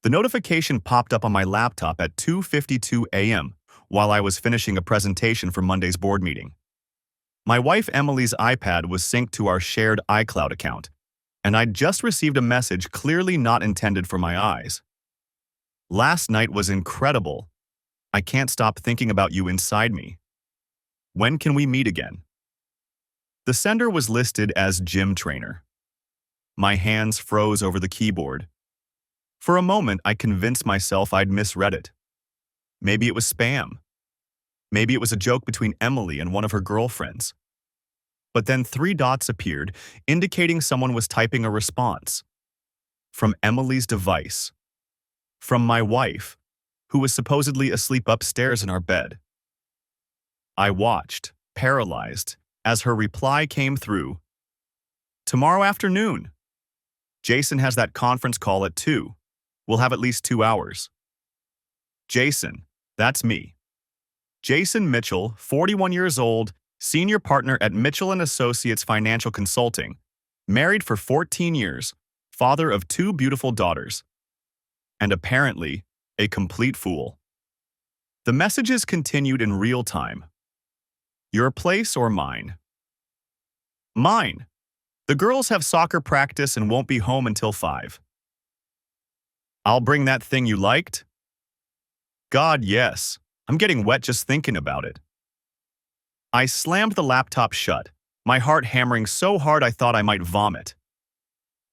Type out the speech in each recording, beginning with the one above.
The notification popped up on my laptop at 2:52 a.m. while I was finishing a presentation for Monday's board meeting. My wife Emily's iPad was synced to our shared iCloud account, and I'd just received a message clearly not intended for my eyes. Last night was incredible. I can't stop thinking about you inside me. When can we meet again? The sender was listed as gym trainer. My hands froze over the keyboard. For a moment, I convinced myself I'd misread it. Maybe it was spam. Maybe it was a joke between Emily and one of her girlfriends. But then 3 dots appeared, indicating someone was typing a response. From Emily's device. From my wife, who was supposedly asleep upstairs in our bed. I watched, paralyzed, as her reply came through. Tomorrow afternoon. Jason has that conference call at 2. We'll have at least 2 hours. Jason, that's me. Jason Mitchell, 41 years old, senior partner at Mitchell & Associates Financial Consulting, married for 14 years, father of 2 beautiful daughters, and apparently a complete fool. The messages continued in real time. Your place or mine? Mine. The girls have soccer practice and won't be home until 5. I'll bring that thing you liked? God, yes. I'm getting wet just thinking about it. I slammed the laptop shut, my heart hammering so hard I thought I might vomit.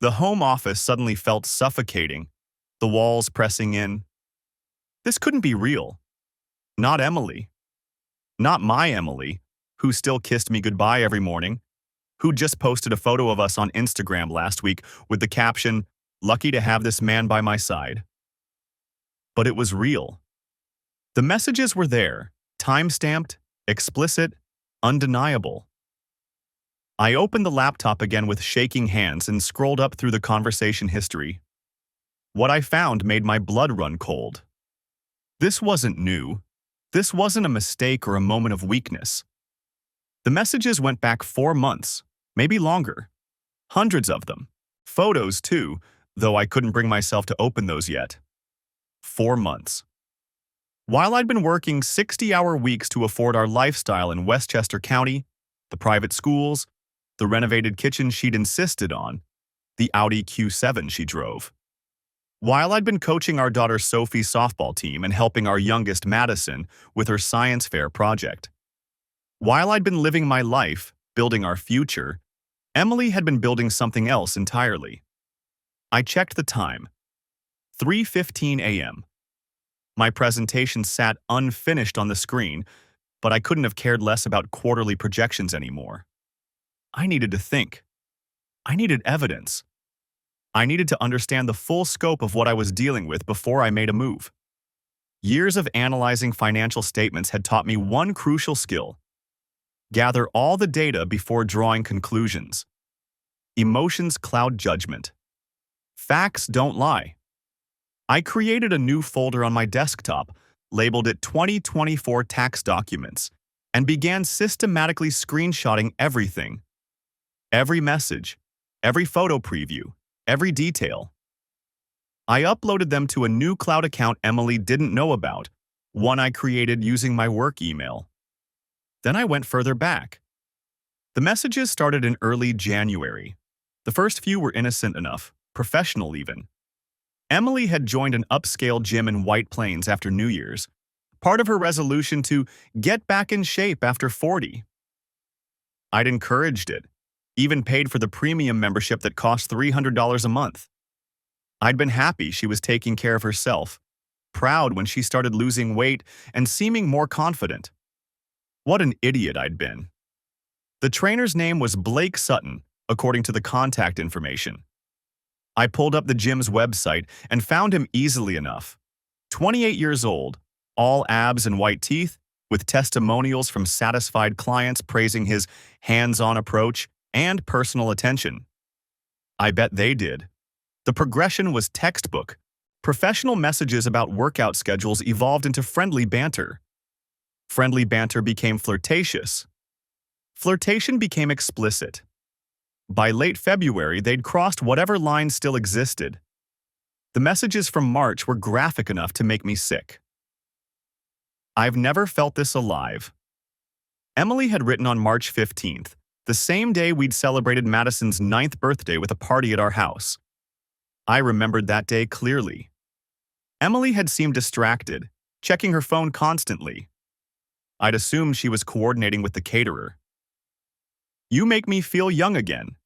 The home office suddenly felt suffocating, the walls pressing in. This couldn't be real. Not Emily. Not my Emily, who still kissed me goodbye every morning, who just posted a photo of us on Instagram last week with the caption, "Lucky to have this man by my side." But it was real. The messages were there, time-stamped, explicit, undeniable. I opened the laptop again with shaking hands and scrolled up through the conversation history. What I found made my blood run cold. This wasn't new. This wasn't a mistake or a moment of weakness. The messages went back 4 months, maybe longer. Hundreds of them. Photos, too, though I couldn't bring myself to open those yet. 4 months. While I'd been working 60-hour weeks to afford our lifestyle in Westchester County, the private schools, the renovated kitchen she'd insisted on, the Audi Q7 she drove. While I'd been coaching our daughter Sophie's softball team and helping our youngest Madison with her science fair project. While I'd been living my life, building our future, Emily had been building something else entirely. I checked the time. 3:15 a.m. My presentation sat unfinished on the screen, but I couldn't have cared less about quarterly projections anymore. I needed to think. I needed evidence. I needed to understand the full scope of what I was dealing with before I made a move. Years of analyzing financial statements had taught me one crucial skill: gather all the data before drawing conclusions. Emotions cloud judgment. Facts don't lie. I created a new folder on my desktop, labeled it 2024 Tax Documents, and began systematically screenshotting everything. Every message, every photo preview, every detail. I uploaded them to a new cloud account Emily didn't know about, one I created using my work email. Then I went further back. The messages started in early January. The first few were innocent enough, professional even. Emily had joined an upscale gym in White Plains after New Year's, part of her resolution to get back in shape after 40. I'd encouraged it, even paid for the premium membership that cost $300 a month. I'd been happy she was taking care of herself, proud when she started losing weight and seeming more confident. What an idiot I'd been. The trainer's name was Blake Sutton, according to the contact information. I pulled up the gym's website and found him easily enough. 28 years old, all abs and white teeth, with testimonials from satisfied clients praising his hands-on approach and personal attention. I bet they did. The progression was textbook. Professional messages about workout schedules evolved into friendly banter. Friendly banter became flirtatious. Flirtation became explicit. By late February, they'd crossed whatever line still existed. The messages from March were graphic enough to make me sick. I've never felt this alive. Emily had written on March 15th, the same day we'd celebrated Madison's 9th birthday with a party at our house. I remembered that day clearly. Emily had seemed distracted, checking her phone constantly. I'd assumed she was coordinating with the caterer. "You make me feel young again,"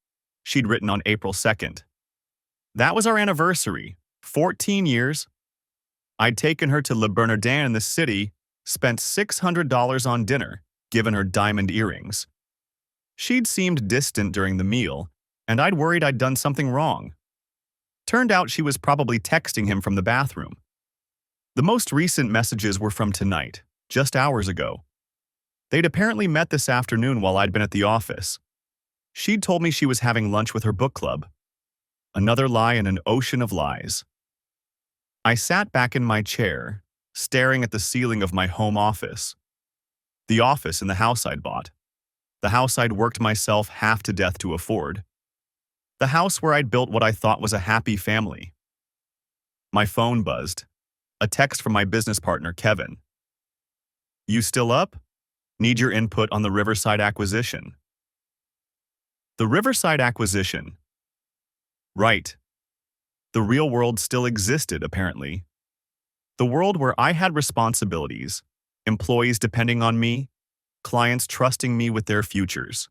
she'd written on April 2nd. That was our anniversary, 14 years. I'd taken her to Le Bernardin in the city, spent $600 on dinner, given her diamond earrings. She'd seemed distant during the meal, and I'd worried I'd done something wrong. Turned out she was probably texting him from the bathroom. The most recent messages were from tonight, just hours ago. They'd apparently met this afternoon while I'd been at the office. She'd told me she was having lunch with her book club. Another lie in an ocean of lies. I sat back in my chair, staring at the ceiling of my home office. The office in the house I'd bought. The house I'd worked myself half to death to afford. The house where I'd built what I thought was a happy family. My phone buzzed. A text from my business partner, Kevin. "You still up? Need your input on the Riverside acquisition." The Riverside acquisition. Right. The real world still existed, apparently. The world where I had responsibilities, employees depending on me, clients trusting me with their futures.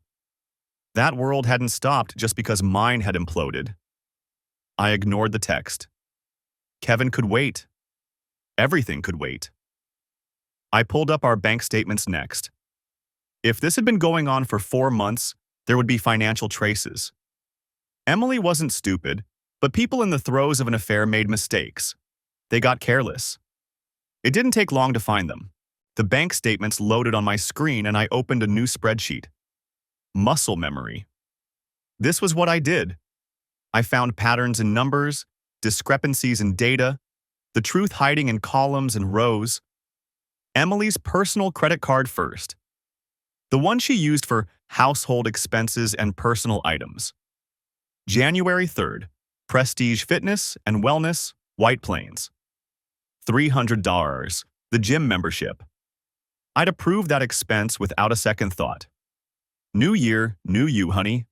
That world hadn't stopped just because mine had imploded. I ignored the text. Kevin could wait. Everything could wait. I pulled up our bank statements next. If this had been going on for 4 months, there would be financial traces. Emily wasn't stupid, but people in the throes of an affair made mistakes. They got careless. It didn't take long to find them. The bank statements loaded on my screen and I opened a new spreadsheet. Muscle memory. This was what I did. I found patterns in numbers, discrepancies in data, the truth hiding in columns and rows. Emily's personal credit card first. The one she used for household expenses and personal items. January 3rd, Prestige Fitness and Wellness, White Plains. $300, the gym membership. I'd approved that expense without a second thought. New year, new you, honey.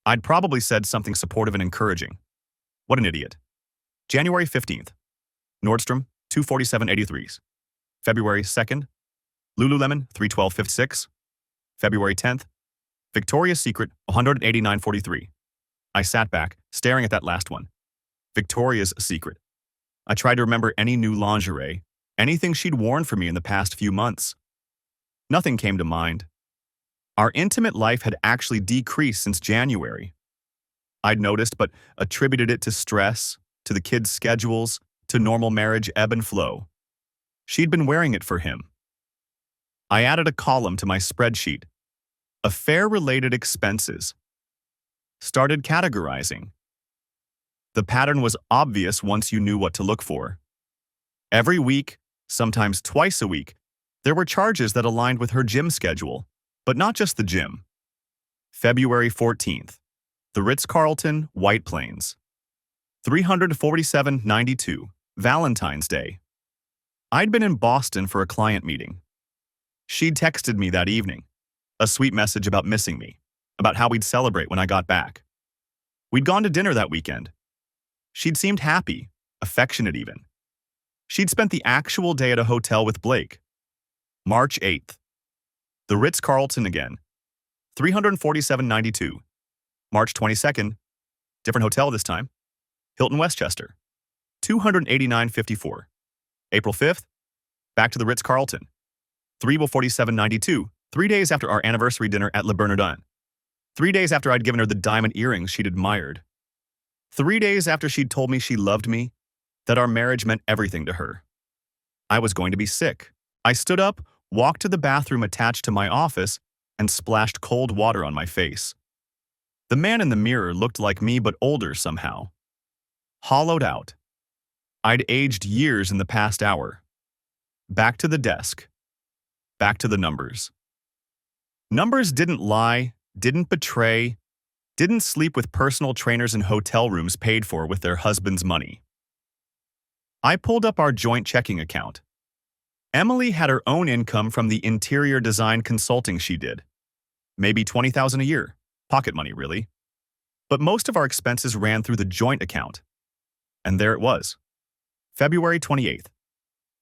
I'd probably said something supportive and encouraging. What an idiot. January 15th, Nordstrom, 247.83. February 2nd, Lululemon, 312.56. February 10th, Victoria's Secret, 189.43. I sat back, staring at that last one. Victoria's Secret. I tried to remember any new lingerie, anything she'd worn for me in the past few months. Nothing came to mind. Our intimate life had actually decreased since January. I'd noticed, but attributed it to stress, to the kids' schedules, to normal marriage ebb and flow. She'd been wearing it for him. I added a column to my spreadsheet. Affair-related expenses. Started categorizing. The pattern was obvious once you knew what to look for. Every week, sometimes twice a week, there were charges that aligned with her gym schedule, but not just the gym. February 14th, the Ritz-Carlton, White Plains. $347.92, Valentine's Day. I'd been in Boston for a client meeting. She'd texted me that evening, a sweet message about missing me, about how we'd celebrate when I got back. We'd gone to dinner that weekend. She'd seemed happy, affectionate even. She'd spent the actual day at a hotel with Blake. March 8th. The Ritz-Carlton again. $347.92. March 22nd. Different hotel this time. Hilton Westchester. $289.54. April 5th. Back to the Ritz-Carlton. $347.92. 3 days after our anniversary dinner at Le Bernardin. 3 days after I'd given her the diamond earrings she'd admired. 3 days after she'd told me she loved me, that our marriage meant everything to her. I was going to be sick. I stood up, walked to the bathroom attached to my office, and splashed cold water on my face. The man in the mirror looked like me but older somehow. Hollowed out. I'd aged years in the past hour. Back to the desk. Back to the numbers. Numbers didn't lie, didn't betray, didn't sleep with personal trainers in hotel rooms paid for with their husband's money. I pulled up our joint checking account. Emily had her own income from the interior design consulting she did. Maybe $20,000 a year. Pocket money, really. But most of our expenses ran through the joint account. And there it was. February 28th.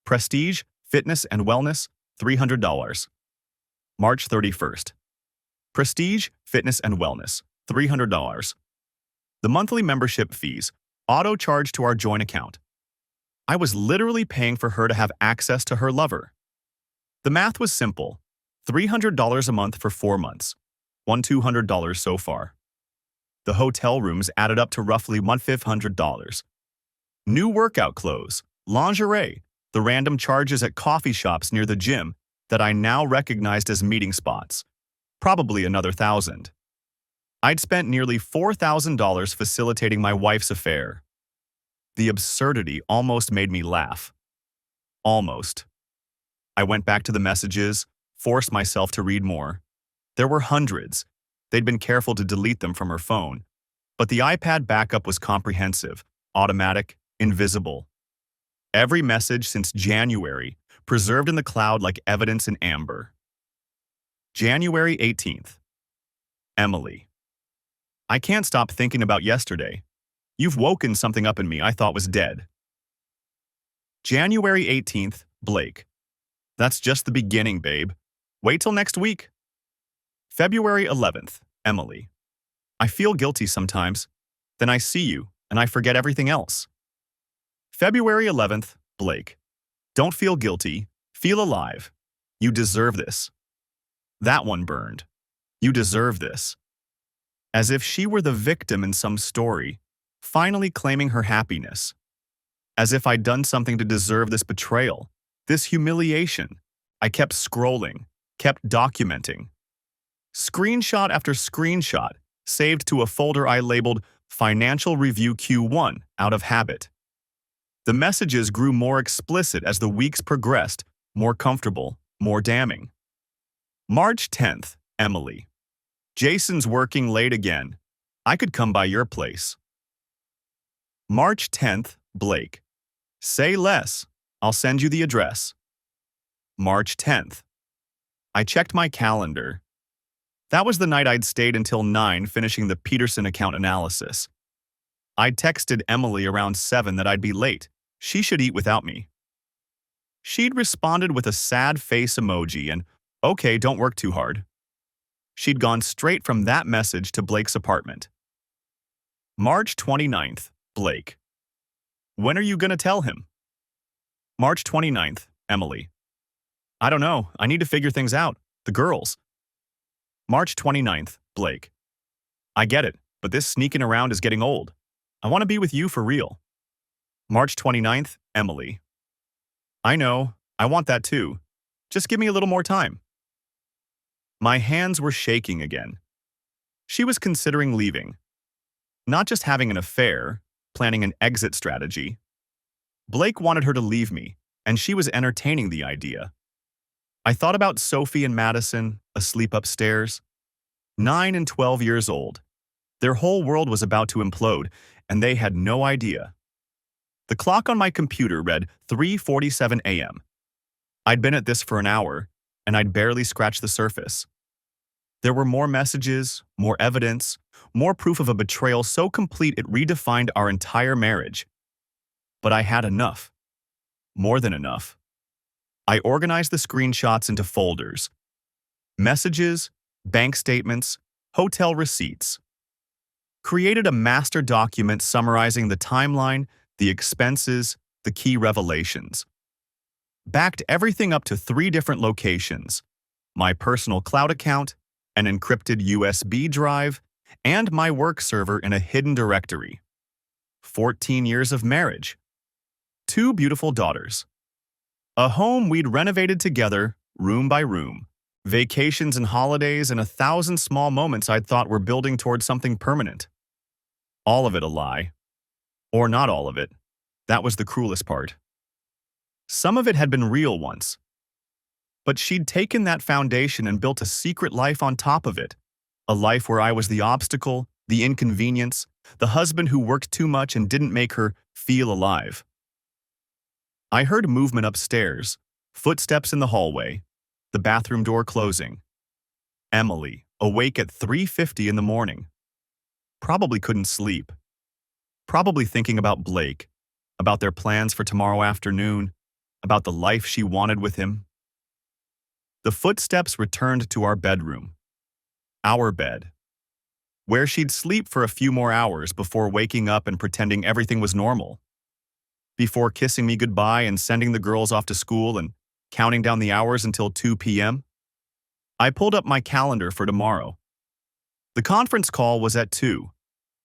Prestige, fitness and wellness, $300. March 31st. Prestige, fitness and wellness, $300. The monthly membership fees, auto-charged to our joint account. I was literally paying for her to have access to her lover. The math was simple. $300 a month for 4 months. $200 so far. The hotel rooms added up to roughly $500. New workout clothes, lingerie, the random charges at coffee shops near the gym that I now recognized as meeting spots. Probably another $1,000. I'd spent nearly $4,000 facilitating my wife's affair. The absurdity almost made me laugh. Almost. I went back to the messages, forced myself to read more. There were hundreds. They'd been careful to delete them from her phone. But the iPad backup was comprehensive, automatic, invisible. Every message since January, preserved in the cloud like evidence in amber. January 18th. Emily. I can't stop thinking about yesterday. You've woken something up in me I thought was dead. January 18th, Blake. That's just the beginning, babe. Wait till next week. February 11th, Emily. I feel guilty sometimes. Then I see you, and I forget everything else. February 11th, Blake. Don't feel guilty. Feel alive. You deserve this. That one burned. You deserve this. As if she were the victim in some story, finally claiming her happiness. As if I'd done something to deserve this betrayal, this humiliation. I kept scrolling, kept documenting. Screenshot after screenshot, saved to a folder I labeled Financial Review Q1 out of habit. The messages grew more explicit as the weeks progressed, more comfortable, more damning. March 10th, Emily. Jason's working late again. I could come by your place. March 10th, Blake. Say less. I'll send you the address. March 10th. I checked my calendar. That was the night I'd stayed until 9 finishing the Peterson account analysis. I'd texted Emily around 7 that I'd be late. She should eat without me. She'd responded with a sad face emoji and, okay, don't work too hard. She'd gone straight from that message to Blake's apartment. March 29th, Blake. When are you gonna tell him? March 29th, Emily. I don't know. I need to figure things out. The girls. March 29th, Blake. I get it, but this sneaking around is getting old. I want to be with you for real. March 29th, Emily. I know. I want that too. Just give me a little more time. My hands were shaking again. She was considering leaving. Not just having an affair, planning an exit strategy. Blake wanted her to leave me, and she was entertaining the idea. I thought about Sophie and Madison, asleep upstairs. 9 and 12 years old. Their whole world was about to implode, and they had no idea. The clock on my computer read 3:47 a.m. I'd been at this for an hour, and I'd barely scratched the surface. There were more messages, more evidence, more proof of a betrayal so complete it redefined our entire marriage. But I had enough. More than enough. I organized the screenshots into folders. Messages, bank statements, hotel receipts. Created a master document summarizing the timeline, the expenses, the key revelations. Backed everything up to 3 different locations: my personal cloud account, an encrypted USB drive, and my work server in a hidden directory. 14 years of marriage. 2 beautiful daughters. A home we'd renovated together, room by room. Vacations and holidays and 1,000 small moments I'd thought were building towards something permanent. All of it a lie. Or not all of it. That was the cruelest part. Some of it had been real once. But she'd taken that foundation and built a secret life on top of it. A life where I was the obstacle, the inconvenience, the husband who worked too much and didn't make her feel alive. I heard movement upstairs, footsteps in the hallway, the bathroom door closing. Emily, awake at 3:50 in the morning. Probably couldn't sleep. Probably thinking about Blake, about their plans for tomorrow afternoon, about the life she wanted with him. The footsteps returned to our bedroom. Our bed, where she'd sleep for a few more hours before waking up and pretending everything was normal. Before kissing me goodbye and sending the girls off to school and counting down the hours until 2 p.m., I pulled up my calendar for tomorrow. The conference call was at 2,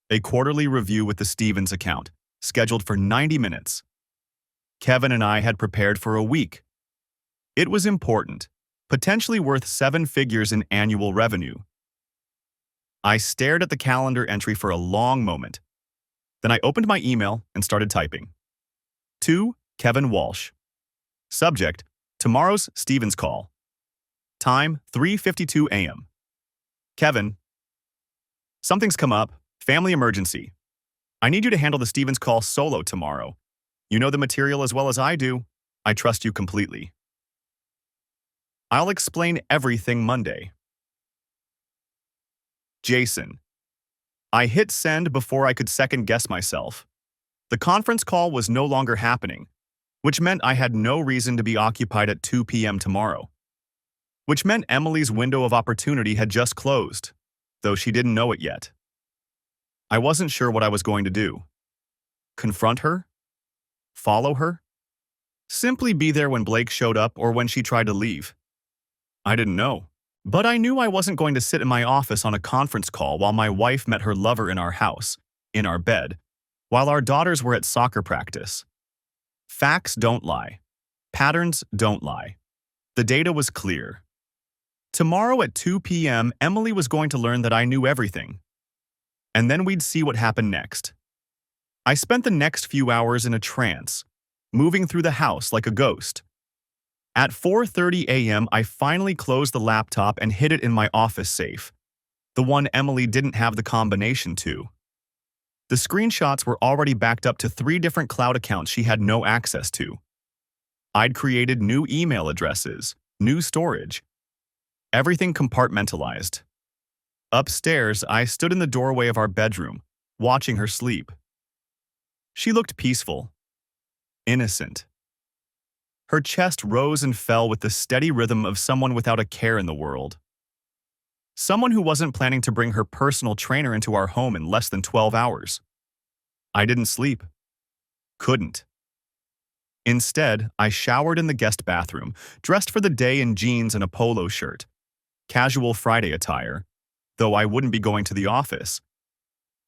a quarterly review with the Stevens account, scheduled for 90 minutes. Kevin and I had prepared for a week. It was important, potentially worth 7 figures in annual revenue. I stared at the calendar entry for a long moment. Then I opened my email and started typing. To Kevin Walsh. Subject, tomorrow's Stevens call. Time, 3:52 a.m. Kevin, something's come up. Family emergency. I need you to handle the Stevens call solo tomorrow. You know the material as well as I do. I trust you completely. I'll explain everything Monday. Jason. I hit send before I could second-guess myself. The conference call was no longer happening, which meant I had no reason to be occupied at 2 p.m. tomorrow. Which meant Emily's window of opportunity had just closed, though she didn't know it yet. I wasn't sure what I was going to do. Confront her? Follow her? Simply be there when Blake showed up or when she tried to leave? I didn't know. But I knew I wasn't going to sit in my office on a conference call while my wife met her lover in our house, in our bed, while our daughters were at soccer practice. Facts don't lie. Patterns don't lie. The data was clear. Tomorrow at 2 p.m., Emily was going to learn that I knew everything. And then we'd see what happened next. I spent the next few hours in a trance, moving through the house like a ghost. At 4:30 a.m., I finally closed the laptop and hid it in my office safe, the one Emily didn't have the combination to. The screenshots were already backed up to 3 different cloud accounts she had no access to. I'd created new email addresses, new storage, everything compartmentalized. Upstairs, I stood in the doorway of our bedroom, watching her sleep. She looked peaceful, innocent. Her chest rose and fell with the steady rhythm of someone without a care in the world. Someone who wasn't planning to bring her personal trainer into our home in less than 12 hours. I didn't sleep. Couldn't. Instead, I showered in the guest bathroom, dressed for the day in jeans and a polo shirt. Casual Friday attire, though I wouldn't be going to the office.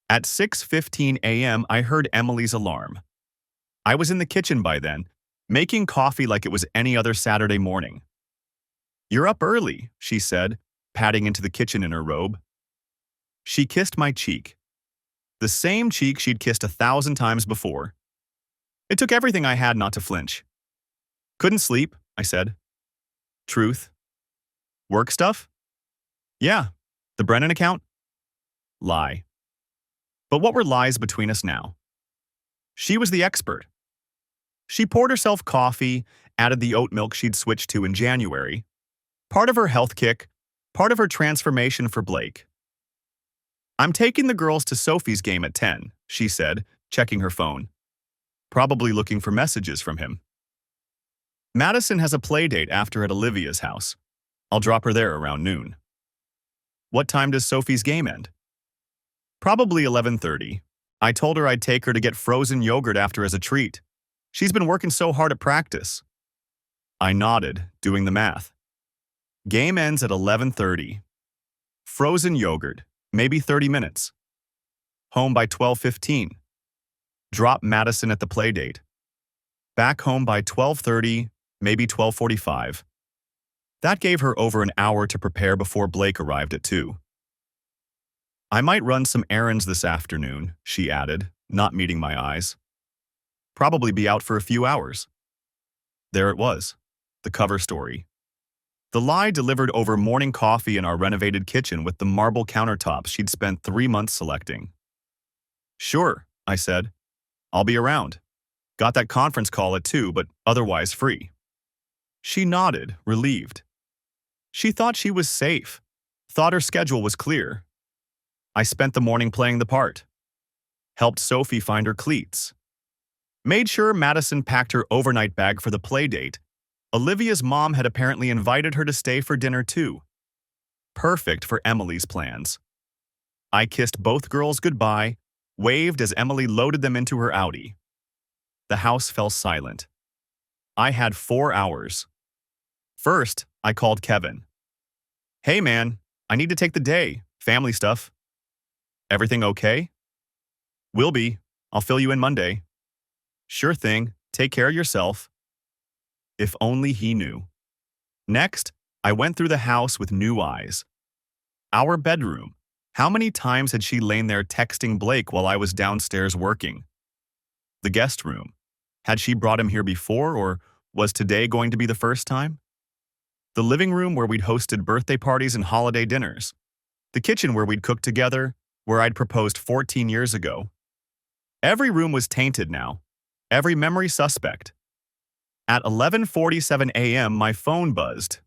At 6:15 a.m., I heard Emily's alarm. I was in the kitchen by then, making coffee like it was any other Saturday morning. "You're up early," she said, padding into the kitchen in her robe. She kissed my cheek. The same cheek she'd kissed 1,000 times before. It took everything I had not to flinch. "Couldn't sleep," I said. "Truth? Work stuff?" "Yeah. The Brennan account?" Lie. But what were lies between us now? She was the expert. She poured herself coffee, added the oat milk she'd switched to in January. Part of her health kick, part of her transformation for Blake. "I'm taking the girls to Sophie's game at 10, she said, checking her phone. Probably looking for messages from him. "Madison has a play date after at Olivia's house. I'll drop her there around noon." "What time does Sophie's game end?" "Probably 11:30. I told her I'd take her to get frozen yogurt after as a treat. She's been working so hard at practice." I nodded, doing the math. Game ends at 11:30. Frozen yogurt, maybe 30 minutes. Home by 12:15. Drop Madison at the playdate. Back home by 12:30, maybe 12:45. That gave her over an hour to prepare before Blake arrived at 2. "I might run some errands this afternoon," she added, not meeting my eyes. "Probably be out for a few hours." There it was, the cover story. The lie delivered over morning coffee in our renovated kitchen with the marble countertops she'd spent 3 months selecting. "Sure," I said. "I'll be around." Got that conference call at 2, but otherwise free. She nodded, relieved. She thought she was safe, thought her schedule was clear. I spent the morning playing the part. Helped Sophie find her cleats. Made sure Madison packed her overnight bag for the play date. Olivia's mom had apparently invited her to stay for dinner too. Perfect for Emily's plans. I kissed both girls goodbye, waved as Emily loaded them into her Audi. The house fell silent. I had 4 hours. First, I called Kevin. Hey man, I need to take the day. Family stuff. Everything okay? Will be. I'll fill you in Monday. Sure thing. Take care of yourself. If only he knew. Next, I went through the house with new eyes. Our bedroom. How many times had she lain there texting Blake while I was downstairs working? The guest room. Had she brought him here before, or was today going to be the first time? The living room where we'd hosted birthday parties and holiday dinners. The kitchen where we'd cooked together, where I'd proposed 14 years ago. Every room was tainted now. Every memory suspect. At 11:47 a.m., my phone buzzed.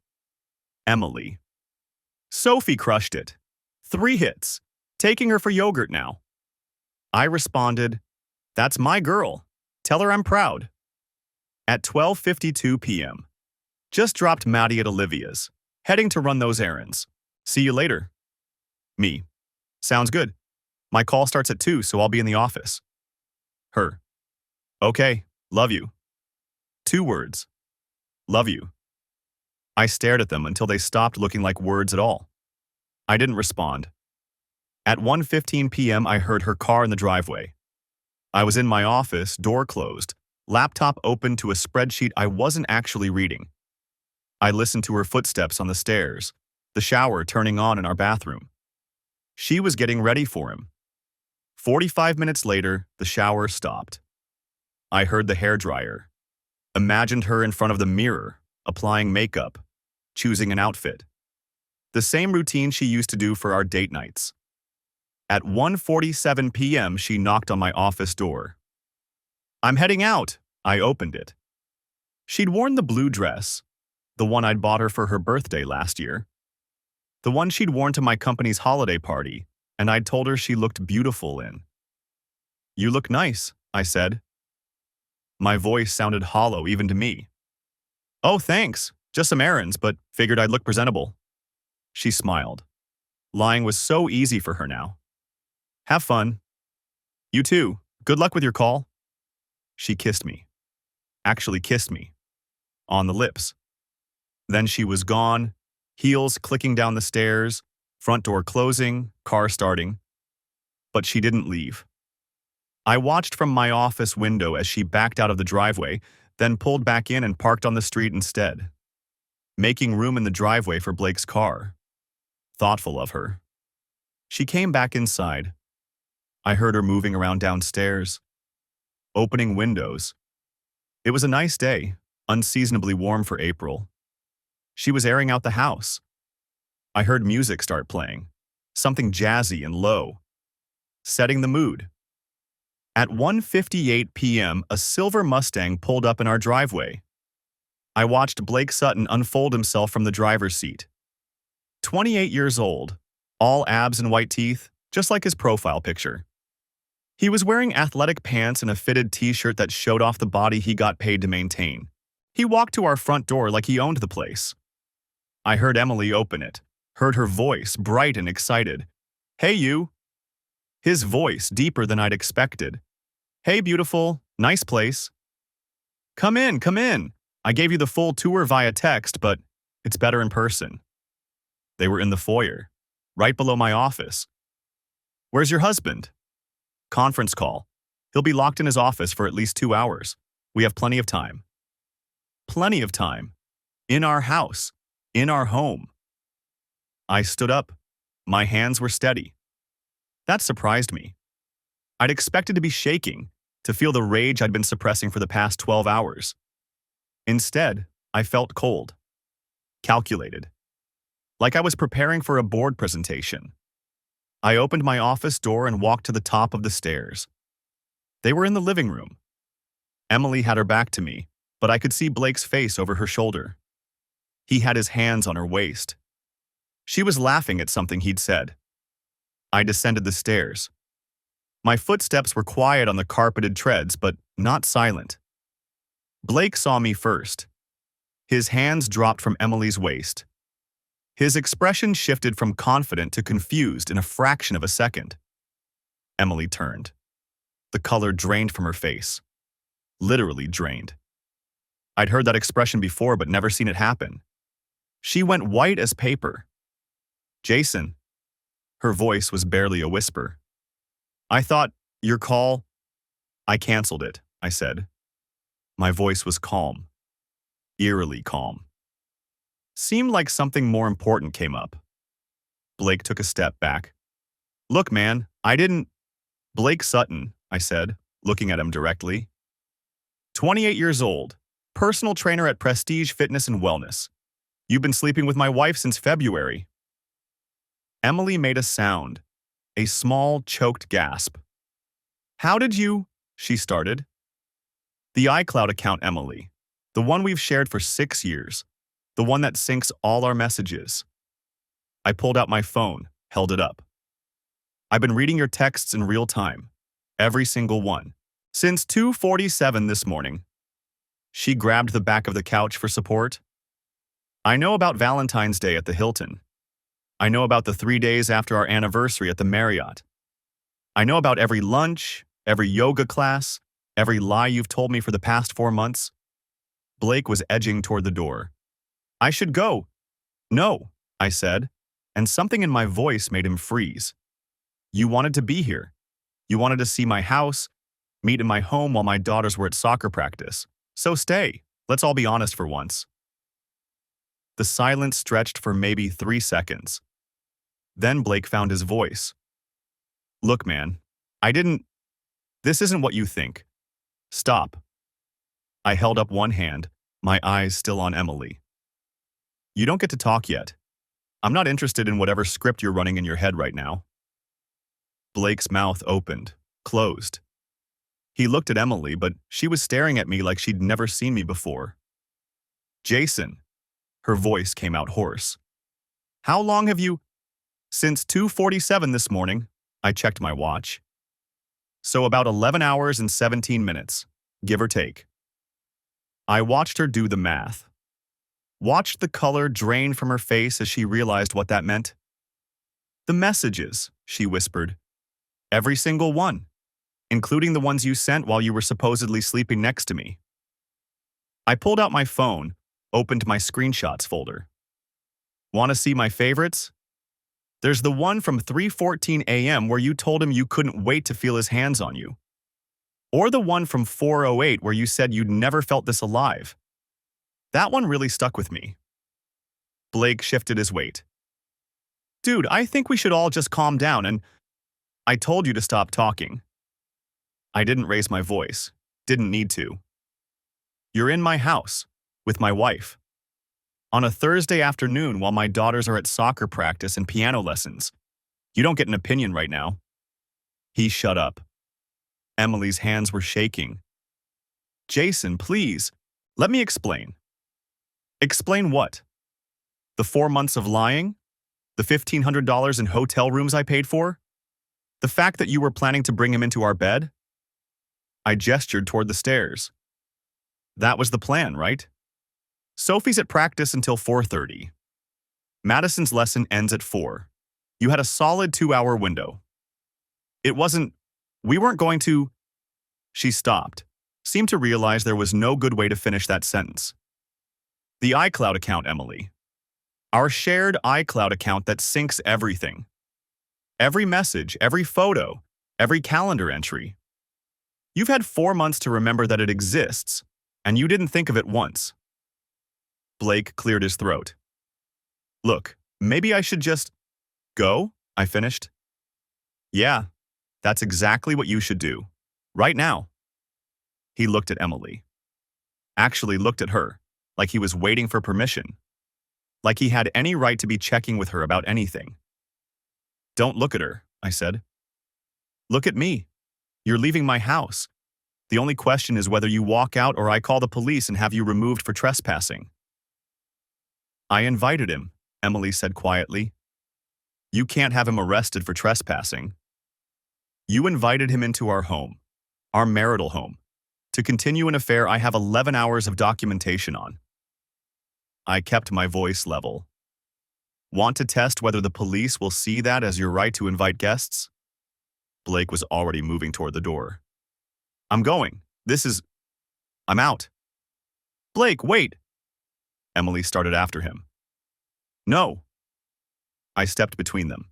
Emily. Sophie crushed it. 3 hits. Taking her for yogurt now. I responded, that's my girl. Tell her I'm proud. At 12:52 p.m. Just dropped Maddie at Olivia's. Heading to run those errands. See you later. Me. Sounds good. My call starts at 2, so I'll be in the office. Her. Okay, love you. 2 words. Love you. I stared at them until they stopped looking like words at all. I didn't respond. At 1:15 p.m., I heard her car in the driveway. I was in my office, door closed, laptop open to a spreadsheet I wasn't actually reading. I listened to her footsteps on the stairs, the shower turning on in our bathroom. She was getting ready for him. 45 minutes later, the shower stopped. I heard the hairdryer. Imagined her in front of the mirror, applying makeup, choosing an outfit. The same routine she used to do for our date nights. At 1:47 p.m., she knocked on my office door. I'm heading out. I opened it. She'd worn the blue dress, the one I'd bought her for her birthday last year. The one she'd worn to my company's holiday party, and I'd told her she looked beautiful in. You look nice, I said. My voice sounded hollow even to me. Oh, thanks. Just some errands, but figured I'd look presentable. She smiled. Lying was so easy for her now. Have fun. You too. Good luck with your call. She kissed me. Actually kissed me. On the lips. Then she was gone, heels clicking down the stairs, front door closing, car starting. But she didn't leave. I watched from my office window as she backed out of the driveway, then pulled back in and parked on the street instead, making room in the driveway for Blake's car. Thoughtful of her. She came back inside. I heard her moving around downstairs, opening windows. It was a nice day, unseasonably warm for April. She was airing out the house. I heard music start playing, something jazzy and low, setting the mood. At 1:58 p.m., a silver Mustang pulled up in our driveway. I watched Blake Sutton unfold himself from the driver's seat. 28 years old, all abs and white teeth, just like his profile picture. He was wearing athletic pants and a fitted t-shirt that showed off the body he got paid to maintain. He walked to our front door like he owned the place. I heard Emily open it, heard her voice, bright and excited. Hey, you. His voice, deeper than I'd expected. Hey, beautiful. Nice place. Come in, come in. I gave you the full tour via text, but it's better in person. They were in the foyer, right below my office. Where's your husband? Conference call. He'll be locked in his office for at least 2 hours. We have plenty of time. Plenty of time. In our house. In our home. I stood up. My hands were steady. That surprised me. I'd expected to be shaking, to feel the rage I'd been suppressing for the past 12 hours. Instead, I felt cold. Calculated. Like I was preparing for a board presentation. I opened my office door and walked to the top of the stairs. They were in the living room. Emily had her back to me, but I could see Blake's face over her shoulder. He had his hands on her waist. She was laughing at something he'd said. I descended the stairs. My footsteps were quiet on the carpeted treads, but not silent. Blake saw me first. His hands dropped from Emily's waist. His expression shifted from confident to confused in a fraction of a second. Emily turned. The color drained from her face. Literally drained. I'd heard that expression before but never seen it happen. She went white as paper. Jason. Her voice was barely a whisper. I thought, your call? I canceled it, I said. My voice was calm. Eerily calm. Seemed like something more important came up. Blake took a step back. Look, man, I didn't… Blake Sutton, I said, looking at him directly. 28 years old, personal trainer at Prestige Fitness and Wellness. You've been sleeping with my wife since February. Emily made a sound, a small, choked gasp. How did you… she started. The iCloud account, Emily. The one we've shared for 6 years. The one that syncs all our messages. I pulled out my phone, held it up. I've been reading your texts in real time. Every single one. Since 2:47 this morning. She grabbed the back of the couch for support. I know about Valentine's Day at the Hilton. I know about the 3 days after our anniversary at the Marriott. I know about every lunch, every yoga class, every lie you've told me for the past 4 months. Blake was edging toward the door. I should go. No, I said, and something in my voice made him freeze. You wanted to be here. You wanted to see my house, meet in my home while my daughters were at soccer practice. So stay. Let's all be honest for once. The silence stretched for maybe 3 seconds. Then Blake found his voice. Look, man, this isn't what you think. Stop. I held up one hand, my eyes still on Emily. You don't get to talk yet. I'm not interested in whatever script you're running in your head right now. Blake's mouth opened, closed. He looked at Emily, but she was staring at me like she'd never seen me before. Jason. Her voice came out hoarse. How long have you… Since 2:47 this morning, I checked my watch. So about 11 hours and 17 minutes, give or take. I watched her do the math. Watched the color drain from her face as she realized what that meant. The messages, she whispered. Every single one, including the ones you sent while you were supposedly sleeping next to me. I pulled out my phone, opened my screenshots folder. Want to see my favorites? There's the one from 3:14 a.m. where you told him you couldn't wait to feel his hands on you. Or the one from 4:08 where you said you'd never felt this alive. That one really stuck with me. Blake shifted his weight. Dude, I think we should all just calm down and… I told you to stop talking. I didn't raise my voice. Didn't need to. You're in my house, with my wife. On a Thursday afternoon while my daughters are at soccer practice and piano lessons. You don't get an opinion right now. He shut up. Emily's hands were shaking. Jason, please, let me explain. Explain what? The 4 months of lying? The $1,500 in hotel rooms I paid for? The fact that you were planning to bring him into our bed? I gestured toward the stairs. That was the plan, right? Sophie's at practice until 4:30. Madison's lesson ends at 4. You had a solid 2-hour window. We weren't going to… She stopped, seemed to realize there was no good way to finish that sentence. The iCloud account, Emily. Our shared iCloud account that syncs everything. Every message, every photo, every calendar entry. You've had 4 months to remember that it exists, and you didn't think of it once. Blake cleared his throat. Look, maybe I should just… go? I finished. Yeah, that's exactly what you should do. Right now. He looked at Emily. Actually looked at her, like he was waiting for permission. Like he had any right to be checking with her about anything. Don't look at her, I said. Look at me. You're leaving my house. The only question is whether you walk out or I call the police and have you removed for trespassing." "I invited him," Emily said quietly. "You can't have him arrested for trespassing. You invited him into our home, our marital home, to continue an affair I have 11 hours of documentation on." I kept my voice level. "Want to test whether the police will see that as your right to invite guests?" Blake was already moving toward the door. "I'm going. I'm out." "Blake, wait!" Emily started after him. "No." I stepped between them.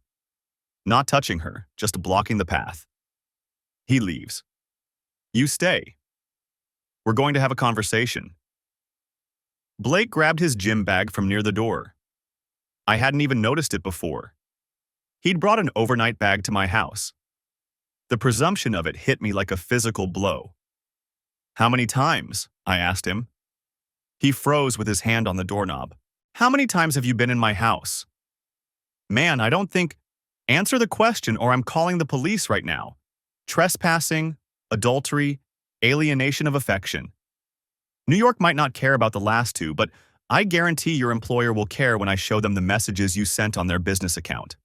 Not touching her, just blocking the path. He leaves. "You stay. We're going to have a conversation." Blake grabbed his gym bag from near the door. I hadn't even noticed it before. He'd brought an overnight bag to my house. The presumption of it hit me like a physical blow. "How many times?" I asked him. He froze with his hand on the doorknob. "How many times have you been in my house?" "Man, I don't think—" "Answer the question or I'm calling the police right now. Trespassing, adultery, alienation of affection. New York might not care about the last two, but I guarantee your employer will care when I show them the messages you sent on their business account."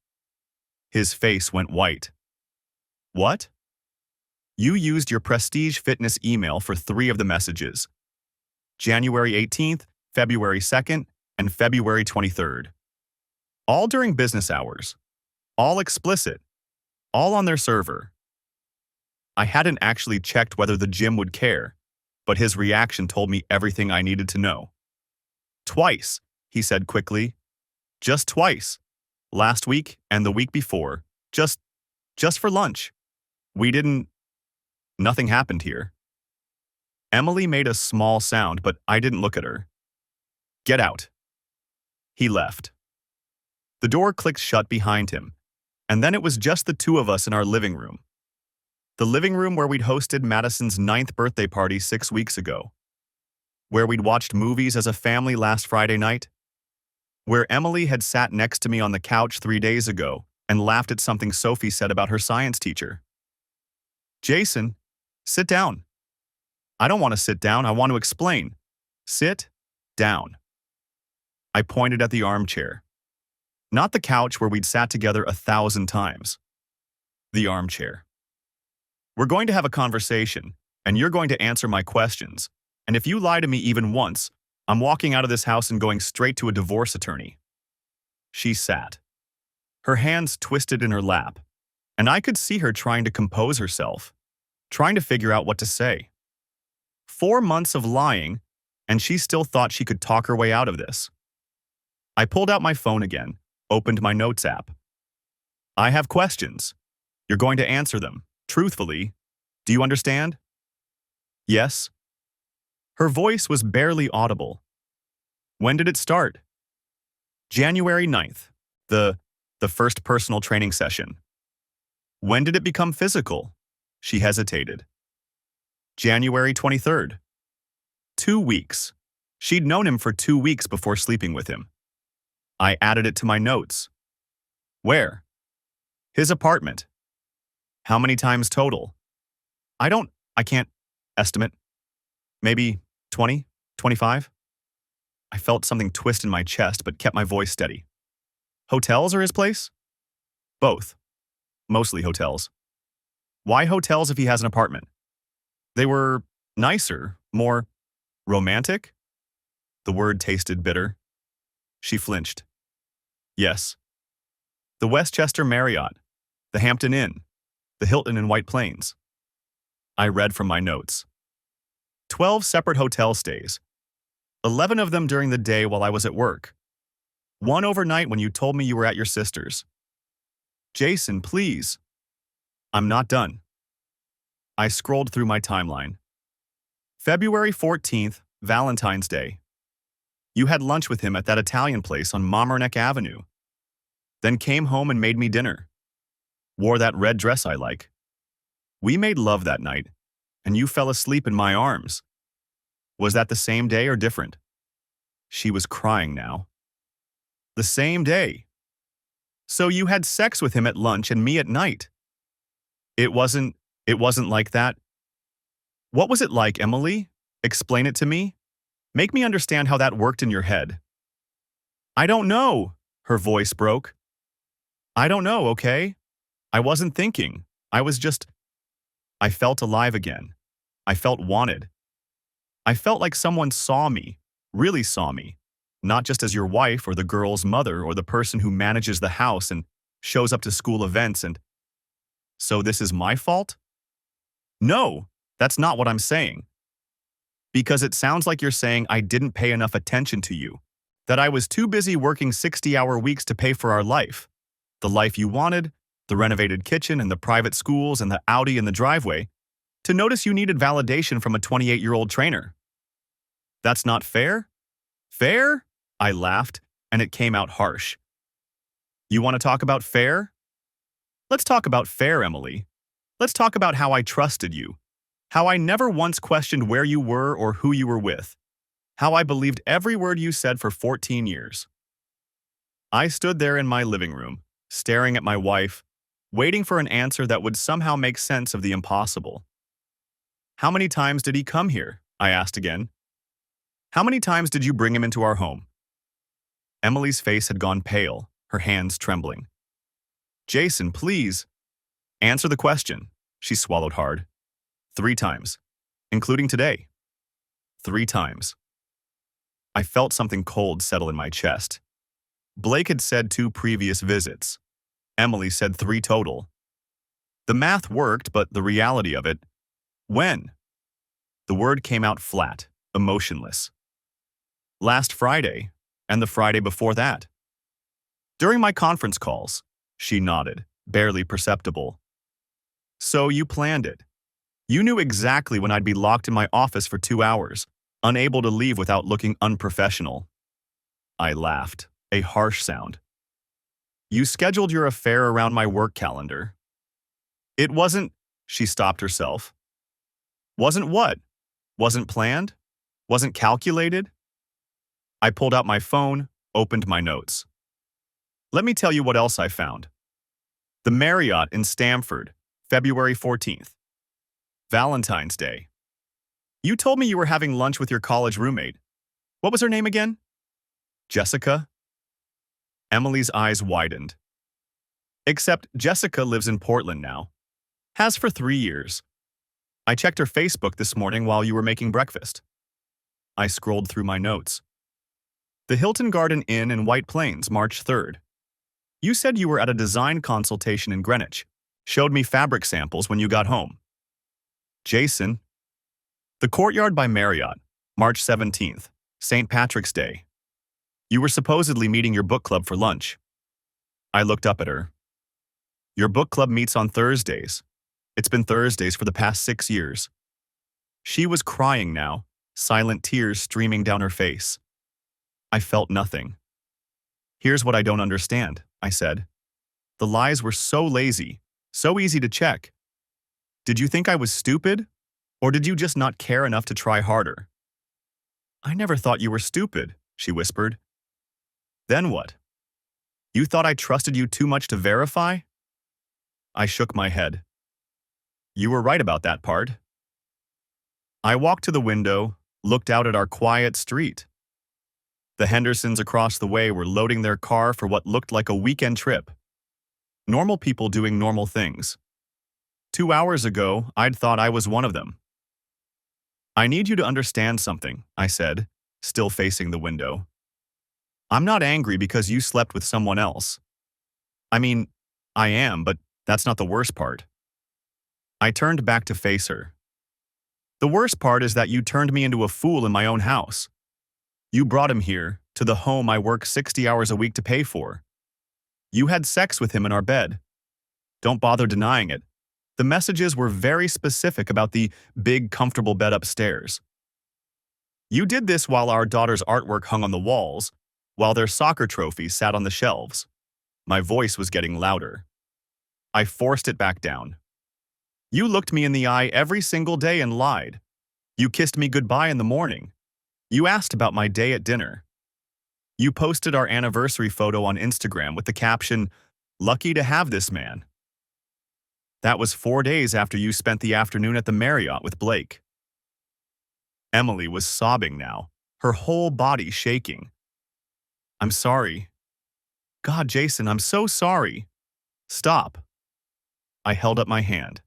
His face went white. "What?" "You used your Prestige Fitness email for 3 of the messages. January 18th, February 2nd, and February 23rd. All during business hours. All explicit. All on their server." I hadn't actually checked whether the gym would care, but his reaction told me everything I needed to know. "Twice," he said quickly. "Just twice. Last week and the week before. Just for lunch. Nothing happened here." Emily made a small sound, but I didn't look at her. "Get out." He left. The door clicked shut behind him, and then it was just the two of us in our living room. The living room where we'd hosted Madison's 9th birthday party 6 weeks ago. Where we'd watched movies as a family last Friday night. Where Emily had sat next to me on the couch 3 days ago and laughed at something Sophie said about her science teacher. "Jason, sit down." "I don't want to sit down, I want to explain." "Sit down." I pointed at the armchair. Not the couch where we'd sat together 1,000 times. The armchair. "We're going to have a conversation, and you're going to answer my questions, and if you lie to me even once, I'm walking out of this house and going straight to a divorce attorney." She sat. Her hands twisted in her lap, and I could see her trying to compose herself, trying to figure out what to say. 4 months of lying, and she still thought she could talk her way out of this. I pulled out my phone again, opened my notes app. "I have questions. You're going to answer them, truthfully. Do you understand?" "Yes." Her voice was barely audible. "When did it start?" "January 9th, the first personal training session." "When did it become physical?" She hesitated. "January 23rd. 2 weeks. She'd known him for 2 weeks before sleeping with him. I added it to my notes. "Where?" "His apartment." "How many times total?" I can't estimate. Maybe 20, 25? I felt something twist in my chest but kept my voice steady. "Hotels or his place?" "Both. Mostly hotels." "Why hotels if he has an apartment?" "They were nicer, more romantic?" The word tasted bitter. She flinched. "Yes. The Westchester Marriott, the Hampton Inn, the Hilton in White Plains." I read from my notes. 12 separate hotel stays. 11 of them during the day while I was at work. 1 overnight when you told me you were at your sister's. "Jason, please." "I'm not done." I scrolled through my timeline. February 14th, Valentine's Day. You had lunch with him at that Italian place on Mamaroneck Avenue. Then came home and made me dinner. Wore that red dress I like. We made love that night, and you fell asleep in my arms. Was that the same day or different? She was crying now. The same day. So you had sex with him at lunch and me at night. It wasn't like that. What was it like, Emily? Explain it to me. Make me understand how that worked in your head. I don't know, her voice broke. I don't know, okay? I wasn't thinking. I felt alive again. I felt wanted. I felt like someone saw me, really saw me, not just as your wife or the girl's mother or the person who manages the house and shows up to school events and, so this is my fault? No, that's not what I'm saying. Because it sounds like you're saying I didn't pay enough attention to you, that I was too busy working 60-hour weeks to pay for our life, the life you wanted, the renovated kitchen and the private schools and the Audi in the driveway, to notice you needed validation from a 28-year-old trainer. That's not fair? Fair? I laughed, and it came out harsh. You want to talk about fair? Let's talk about fair, Emily. Let's talk about how I trusted you, how I never once questioned where you were or who you were with, how I believed every word you said for 14 years. I stood there in my living room, staring at my wife, waiting for an answer that would somehow make sense of the impossible. How many times did he come here? I asked again. How many times did you bring him into our home? Emily's face had gone pale, her hands trembling. Jason, please. Answer the question. She swallowed hard. 3 times, including today. 3 times. I felt something cold settle in my chest. Blake had said 2 previous visits. Emily said 3 total. The math worked, but the reality of it, when? The word came out flat, emotionless. Last Friday, and the Friday before that. During my conference calls, she nodded, barely perceptible. So you planned it. You knew exactly when I'd be locked in my office for 2 hours, unable to leave without looking unprofessional. I laughed, a harsh sound. You scheduled your affair around my work calendar. It wasn't, she stopped herself. Wasn't what? Wasn't planned? Wasn't calculated? I pulled out my phone, opened my notes. Let me tell you what else I found. The Marriott in Stamford, February 14th. Valentine's Day. You told me you were having lunch with your college roommate. What was her name again? Jessica? Emily's eyes widened. Except Jessica lives in Portland now. Has for 3 years. I checked her Facebook this morning while you were making breakfast. I scrolled through my notes. The Hilton Garden Inn in White Plains, March 3rd. You said you were at a design consultation in Greenwich. Showed me fabric samples when you got home. Jason. The Courtyard by Marriott, March 17th, St. Patrick's Day. You were supposedly meeting your book club for lunch. I looked up at her. Your book club meets on Thursdays. It's been Thursdays for the past 6 years. She was crying now, silent tears streaming down her face. I felt nothing. Here's what I don't understand, I said. The lies were so lazy, so easy to check. Did you think I was stupid? Or did you just not care enough to try harder? I never thought you were stupid, she whispered. Then what? You thought I trusted you too much to verify? I shook my head. You were right about that part. I walked to the window, looked out at our quiet street. The Hendersons across the way were loading their car for what looked like a weekend trip. Normal people doing normal things. 2 hours ago, I'd thought I was one of them. I need you to understand something, I said, still facing the window. I'm not angry because you slept with someone else. I mean, I am, but that's not the worst part. I turned back to face her. The worst part is that you turned me into a fool in my own house. You brought him here, to the home I work 60 hours a week to pay for. You had sex with him in our bed. Don't bother denying it. The messages were very specific about the big, comfortable bed upstairs. You did this while our daughter's artwork hung on the walls, while their soccer trophies sat on the shelves. My voice was getting louder. I forced it back down. You looked me in the eye every single day and lied. You kissed me goodbye in the morning. You asked about my day at dinner. You posted our anniversary photo on Instagram with the caption, "Lucky to have this man." That was 4 days after you spent the afternoon at the Marriott with Blake. Emily was sobbing now, her whole body shaking. I'm sorry. God, Jason, I'm so sorry. Stop. I held up my hand.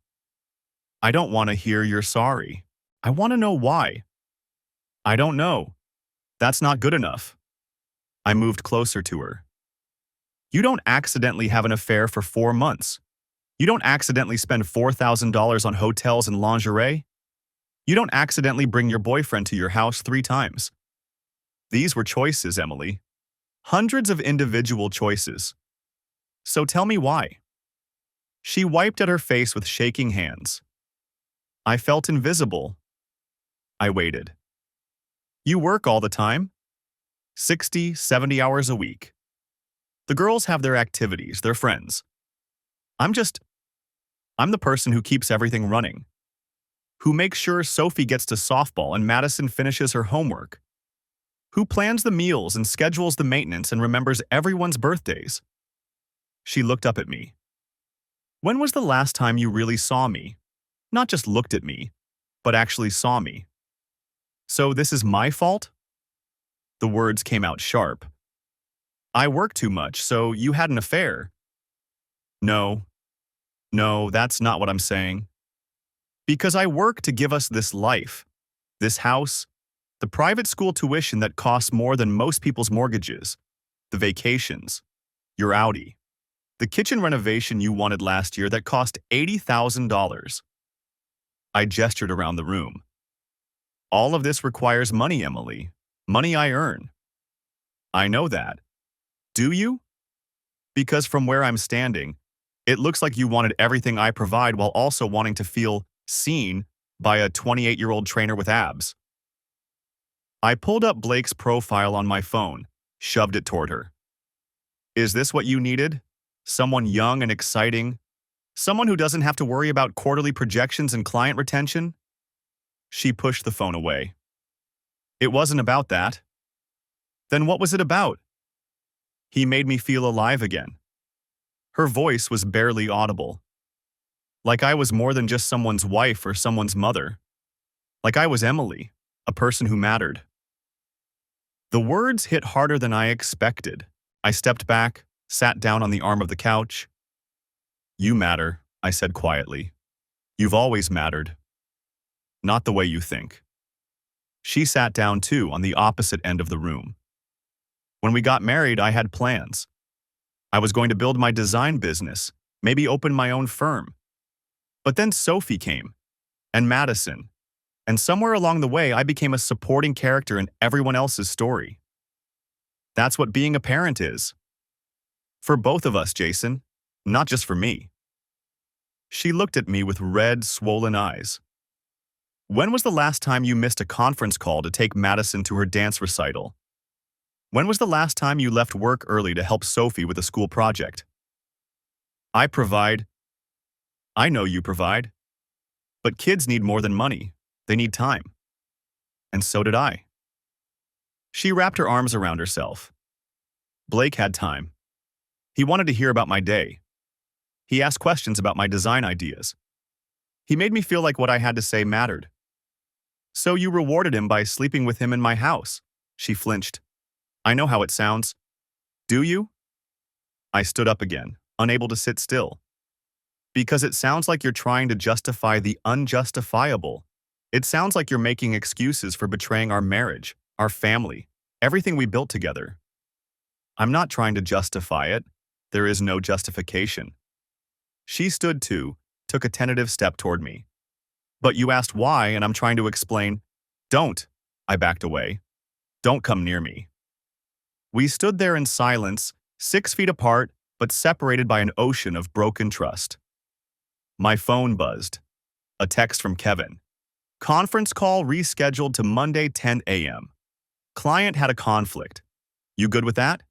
I don't want to hear you're sorry. I want to know why. I don't know. That's not good enough. I moved closer to her. You don't accidentally have an affair for 4 months. You don't accidentally spend $4,000 on hotels and lingerie. You don't accidentally bring your boyfriend to your house 3 times. These were choices, Emily. Hundreds of individual choices. So tell me why. She wiped at her face with shaking hands. I felt invisible. I waited. You work all the time? 60, 70 hours a week. The girls have their activities, their friends. I'm the person who keeps everything running. Who makes sure Sophie gets to softball and Madison finishes her homework. Who plans the meals and schedules the maintenance and remembers everyone's birthdays. She looked up at me. When was the last time you really saw me? Not just looked at me, but actually saw me. So this is my fault? The words came out sharp. I work too much, so you had an affair. No, that's not what I'm saying. Because I work to give us this life, this house, the private school tuition that costs more than most people's mortgages, the vacations, your Audi, the kitchen renovation you wanted last year that cost $80,000. I gestured around the room. All of this requires money, Emily. Money I earn. I know that. Do you? Because from where I'm standing, it looks like you wanted everything I provide while also wanting to feel seen by a 28-year-old trainer with abs. I pulled up Blake's profile on my phone, shoved it toward her. Is this what you needed? Someone young and exciting? Someone who doesn't have to worry about quarterly projections and client retention? She pushed the phone away. It wasn't about that. Then what was it about? He made me feel alive again. Her voice was barely audible. Like I was more than just someone's wife or someone's mother. Like I was Emily, a person who mattered. The words hit harder than I expected. I stepped back, sat down on the arm of the couch. You matter, I said quietly. You've always mattered. Not the way you think. She sat down too on the opposite end of the room. When we got married, I had plans. I was going to build my design business, maybe open my own firm. But then Sophie came, and Madison, and somewhere along the way I became a supporting character in everyone else's story. That's what being a parent is. For both of us, Jason, not just for me. She looked at me with red, swollen eyes. When was the last time you missed a conference call to take Madison to her dance recital? When was the last time you left work early to help Sophie with a school project? I provide. I know you provide. But kids need more than money. They need time. And so did I. She wrapped her arms around herself. Blake had time. He wanted to hear about my day. He asked questions about my design ideas. He made me feel like what I had to say mattered. So you rewarded him by sleeping with him in my house. She flinched. I know how it sounds. Do you? I stood up again, unable to sit still. Because it sounds like you're trying to justify the unjustifiable. It sounds like you're making excuses for betraying our marriage, our family, everything we built together. I'm not trying to justify it. There is no justification. She stood too, took a tentative step toward me. But you asked why, and I'm trying to explain. Don't. I backed away. Don't come near me. We stood there in silence, 6 feet apart, but separated by an ocean of broken trust. My phone buzzed. A text from Kevin. Conference call rescheduled to Monday 10 a.m. Client had a conflict. You good with that?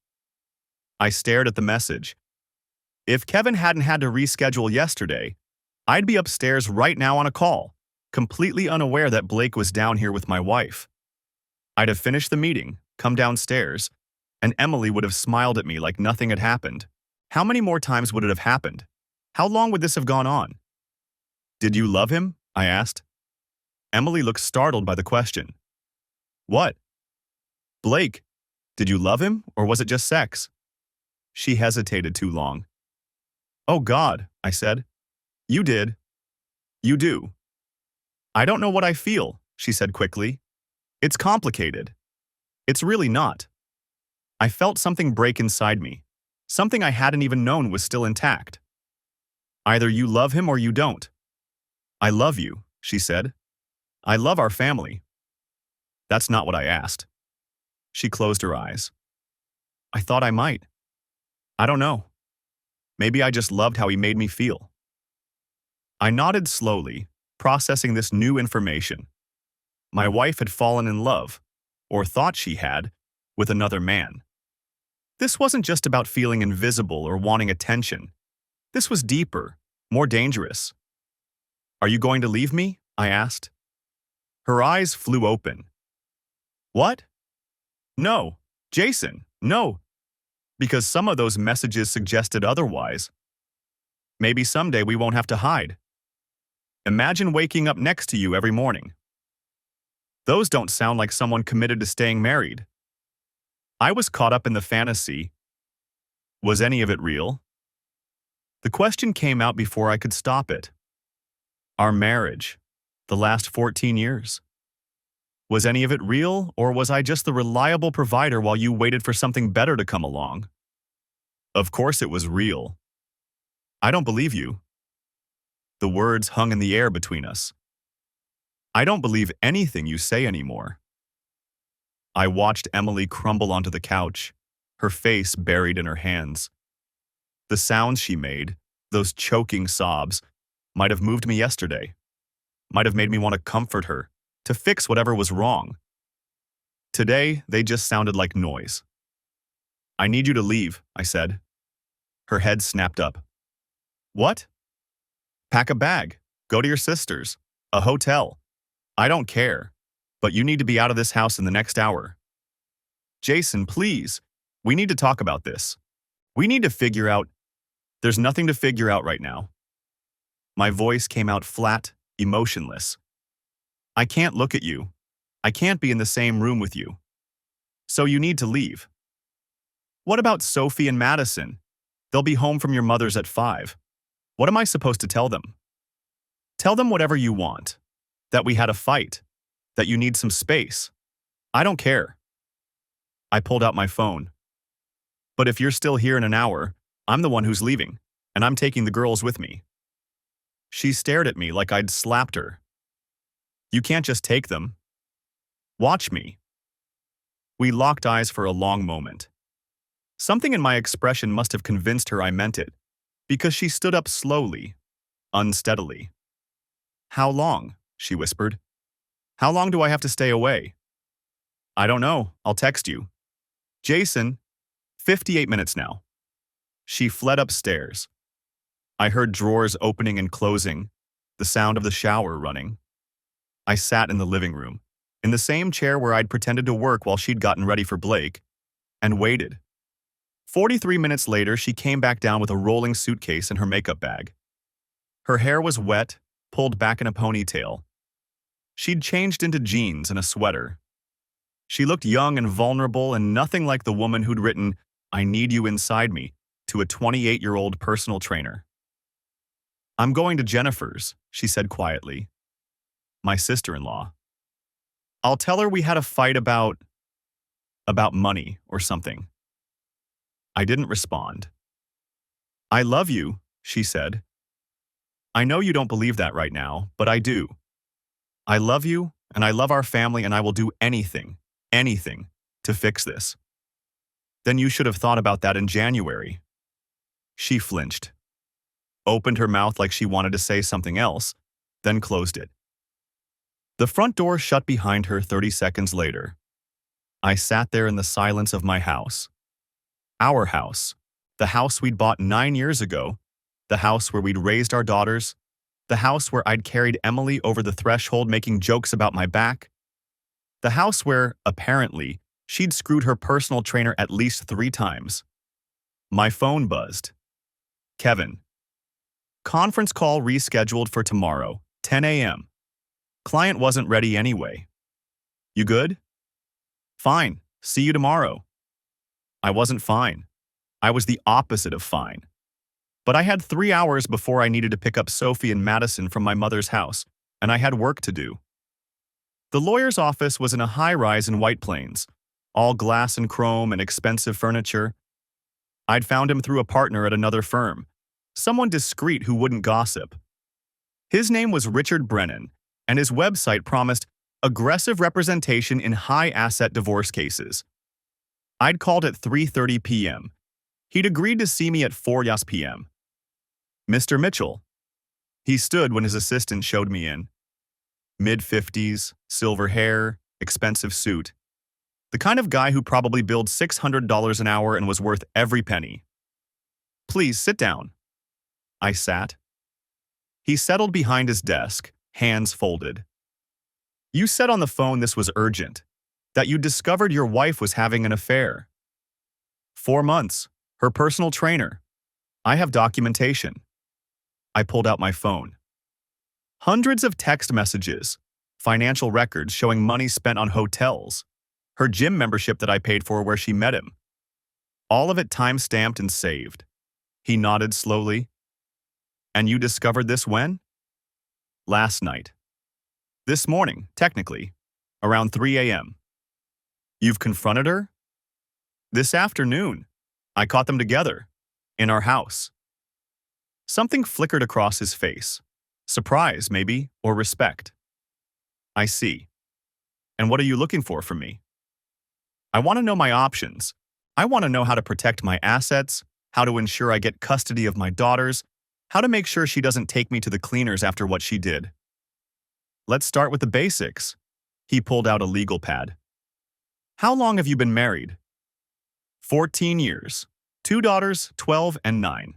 I stared at the message. If Kevin hadn't had to reschedule yesterday, I'd be upstairs right now on a call, completely unaware that Blake was down here with my wife. I'd have finished the meeting, come downstairs, and Emily would have smiled at me like nothing had happened. How many more times would it have happened? How long would this have gone on? Did you love him? I asked. Emily looked startled by the question. What? Blake, did you love him or was it just sex? She hesitated too long. Oh God, I said. You did. You do. I don't know what I feel, she said quickly. It's complicated. It's really not. I felt something break inside me. Something I hadn't even known was still intact. Either you love him or you don't. I love you, she said. I love our family. That's not what I asked. She closed her eyes. I thought I might. I don't know. Maybe I just loved how he made me feel. I nodded slowly, processing this new information. My wife had fallen in love, or thought she had, with another man. This wasn't just about feeling invisible or wanting attention. This was deeper, more dangerous. Are you going to leave me? I asked. Her eyes flew open. What? No, Jason, no. Because some of those messages suggested otherwise. Maybe someday we won't have to hide. Imagine waking up next to you every morning. Those don't sound like someone committed to staying married. I was caught up in the fantasy. Was any of it real? The question came out before I could stop it. Our marriage, the last 14 years. Was any of it real, or was I just the reliable provider while you waited for something better to come along? Of course it was real. I don't believe you. The words hung in the air between us. I don't believe anything you say anymore. I watched Emily crumble onto the couch, her face buried in her hands. The sounds she made, those choking sobs, might have moved me yesterday. Might have made me want to comfort her, to fix whatever was wrong. Today, they just sounded like noise. I need you to leave, I said. Her head snapped up. What? Pack a bag. Go to your sister's. A hotel. I don't care. But you need to be out of this house in the next hour. Jason, please. We need to talk about this. We need to figure out. There's nothing to figure out right now. My voice came out flat, emotionless. I can't look at you. I can't be in the same room with you. So you need to leave. What about Sophie and Madison? They'll be home from your mother's at 5. What am I supposed to tell them? Tell them whatever you want. That we had a fight. That you need some space. I don't care. I pulled out my phone. But if you're still here in an hour, I'm the one who's leaving, and I'm taking the girls with me. She stared at me like I'd slapped her. You can't just take them. Watch me. We locked eyes for a long moment. Something in my expression must have convinced her I meant it, because she stood up slowly, unsteadily. How long? She whispered. How long do I have to stay away? I don't know. I'll text you. Jason, 58 minutes now. She fled upstairs. I heard drawers opening and closing, the sound of the shower running. I sat in the living room, in the same chair where I'd pretended to work while she'd gotten ready for Blake, and waited. 43 minutes later, she came back down with a rolling suitcase and her makeup bag. Her hair was wet, pulled back in a ponytail. She'd changed into jeans and a sweater. She looked young and vulnerable and nothing like the woman who'd written, "I need you inside me," to a 28-year-old personal trainer. I'm going to Jennifer's, she said quietly. My sister-in-law. I'll tell her we had a fight about money or something. I didn't respond. I love you, she said. I know you don't believe that right now, but I do. I love you, and I love our family, and I will do anything, to fix this. Then you should have thought about that in January. She flinched, opened her mouth like she wanted to say something else, then closed it. The front door shut behind her 30 seconds later. I sat there in the silence of my house. Our house, the house we'd bought 9 years ago, the house where we'd raised our daughters, the house where I'd carried Emily over the threshold making jokes about my back, the house where, apparently, she'd screwed her personal trainer at least 3 times. My phone buzzed. Kevin. Conference call rescheduled for tomorrow, 10 a.m. Client wasn't ready anyway. You good? Fine, see you tomorrow. I wasn't fine. I was the opposite of fine. But I had 3 hours before I needed to pick up Sophie and Madison from my mother's house, and I had work to do. The lawyer's office was in a high-rise in White Plains, all glass and chrome and expensive furniture. I'd found him through a partner at another firm, someone discreet who wouldn't gossip. His name was Richard Brennan, and his website promised aggressive representation in high-asset divorce cases. I'd called at 3:30 p.m. He'd agreed to see me at 4 p.m. Mr. Mitchell. He stood when his assistant showed me in. Mid-50s, silver hair, expensive suit. The kind of guy who probably billed $600 an hour and was worth every penny. Please sit down. I sat. He settled behind his desk, hands folded. You said on the phone this was urgent, that you discovered your wife was having an affair. 4 months, her personal trainer. I have documentation. I pulled out my phone. Hundreds of text messages, financial records showing money spent on hotels, her gym membership that I paid for where she met him. All of it time-stamped and saved. He nodded slowly. And you discovered this when? Last night. This morning, technically, around 3 a.m. You've confronted her? This afternoon. I caught them together, in our house. Something flickered across his face. Surprise, maybe, or respect. I see. And what are you looking for from me? I want to know my options. I want to know how to protect my assets, how to ensure I get custody of my daughters, how to make sure she doesn't take me to the cleaners after what she did. Let's start with the basics. He pulled out a legal pad. How long have you been married? 14 years. 2 daughters, 12 and 9.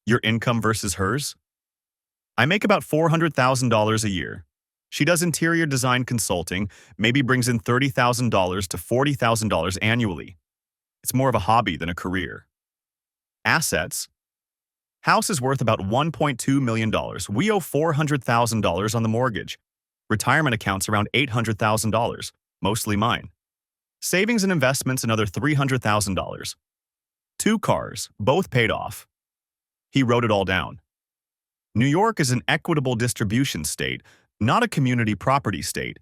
Your income versus hers? I make about $400,000 a year. She does interior design consulting, maybe brings in $30,000 to $40,000 annually. It's more of a hobby than a career. Assets. House is worth about $1.2 million. We owe $400,000 on the mortgage. Retirement accounts around $800,000, mostly mine. Savings and investments another $300,000. 2 cars, both paid off. He wrote it all down. New York is an equitable distribution state, not a community property state.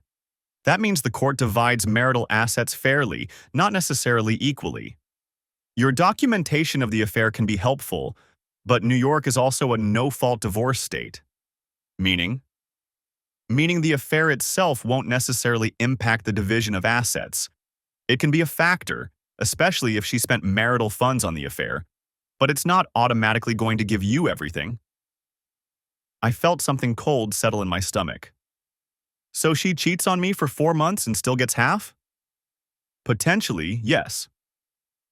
That means the court divides marital assets fairly, not necessarily equally. Your documentation of the affair can be helpful, but New York is also a no-fault divorce state. Meaning the affair itself won't necessarily impact the division of assets. It can be a factor, especially if she spent marital funds on the affair, but it's not automatically going to give you everything. I felt something cold settle in my stomach. So she cheats on me for 4 months and still gets half? Potentially, yes.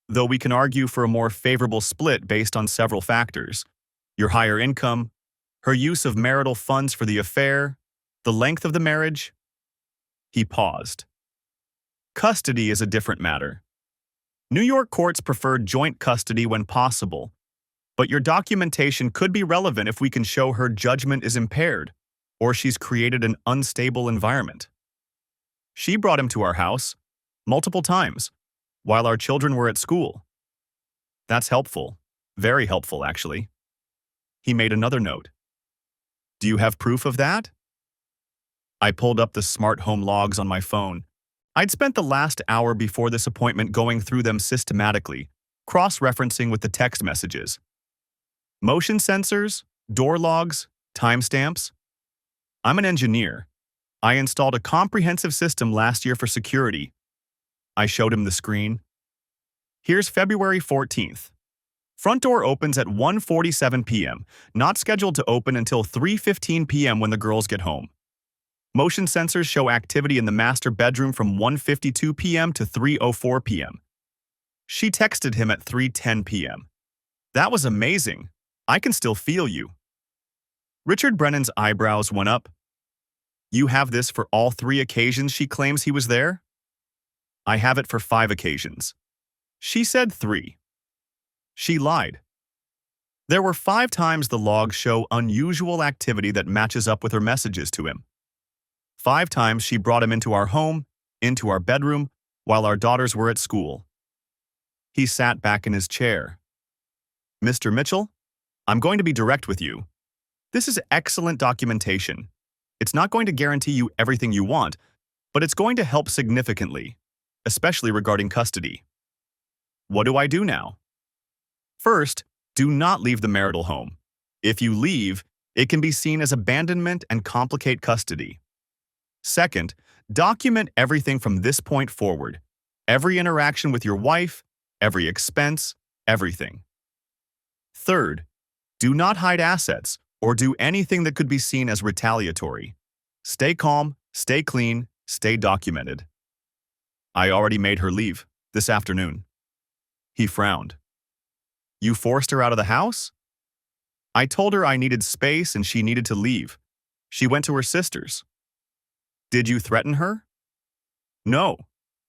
Though we can argue for a more favorable split based on several factors. Your higher income, her use of marital funds for the affair, the length of the marriage. He paused. Custody is a different matter. New York courts prefer joint custody when possible, but your documentation could be relevant if we can show her judgment is impaired or she's created an unstable environment. She brought him to our house multiple times while our children were at school. That's helpful. Very helpful, actually. He made another note. Do you have proof of that? I pulled up the smart home logs on my phone. I'd spent the last hour before this appointment going through them systematically, cross-referencing with the text messages. Motion sensors, door logs, timestamps. I'm an engineer. I installed a comprehensive system last year for security. I showed him the screen. Here's February 14th. Front door opens at 1:47 p.m., not scheduled to open until 3:15 p.m. when the girls get home. Motion sensors show activity in the master bedroom from 1:52 p.m. to 3:04 p.m. She texted him at 3:10 p.m. That was amazing. I can still feel you. Richard Brennan's eyebrows went up. You have this for all 3 occasions she claims he was there? I have it for 5 occasions. She said 3. She lied. There were 5 times the logs show unusual activity that matches up with her messages to him. 5 times she brought him into our home, into our bedroom, while our daughters were at school. He sat back in his chair. "Mr. Mitchell, I'm going to be direct with you. This is excellent documentation. It's not going to guarantee you everything you want, but it's going to help significantly, especially regarding custody. What do I do now? First, do not leave the marital home. If you leave, it can be seen as abandonment and complicate custody. Second, document everything from this point forward. Every interaction with your wife, every expense, everything. Third, do not hide assets or do anything that could be seen as retaliatory. Stay calm, stay clean, stay documented." "I already made her leave this afternoon." He frowned. "You forced her out of the house?" "I told her I needed space and she needed to leave. She went to her sister's." "Did you threaten her?" "No.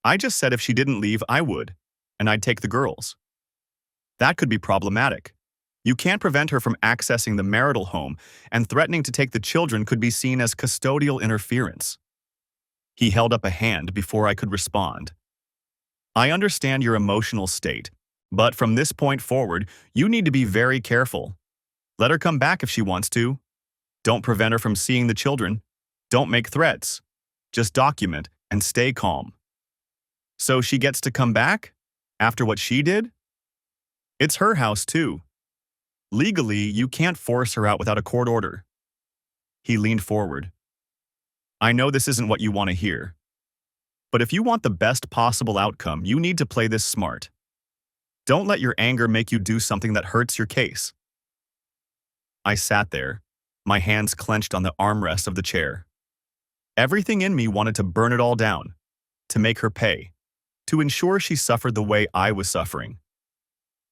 I just said if she didn't leave, I would, and I'd take the girls." "That could be problematic. You can't prevent her from accessing the marital home, and threatening to take the children could be seen as custodial interference." He held up a hand before I could respond. "I understand your emotional state, but from this point forward, you need to be very careful. Let her come back if she wants to. Don't prevent her from seeing the children. Don't make threats. Just document and stay calm." "So she gets to come back? After what she did?" "It's her house, too. Legally, you can't force her out without a court order." He leaned forward. "I know this isn't what you want to hear. But if you want the best possible outcome, you need to play this smart. Don't let your anger make you do something that hurts your case." I sat there, my hands clenched on the armrest of the chair. Everything in me wanted to burn it all down, to make her pay, to ensure she suffered the way I was suffering.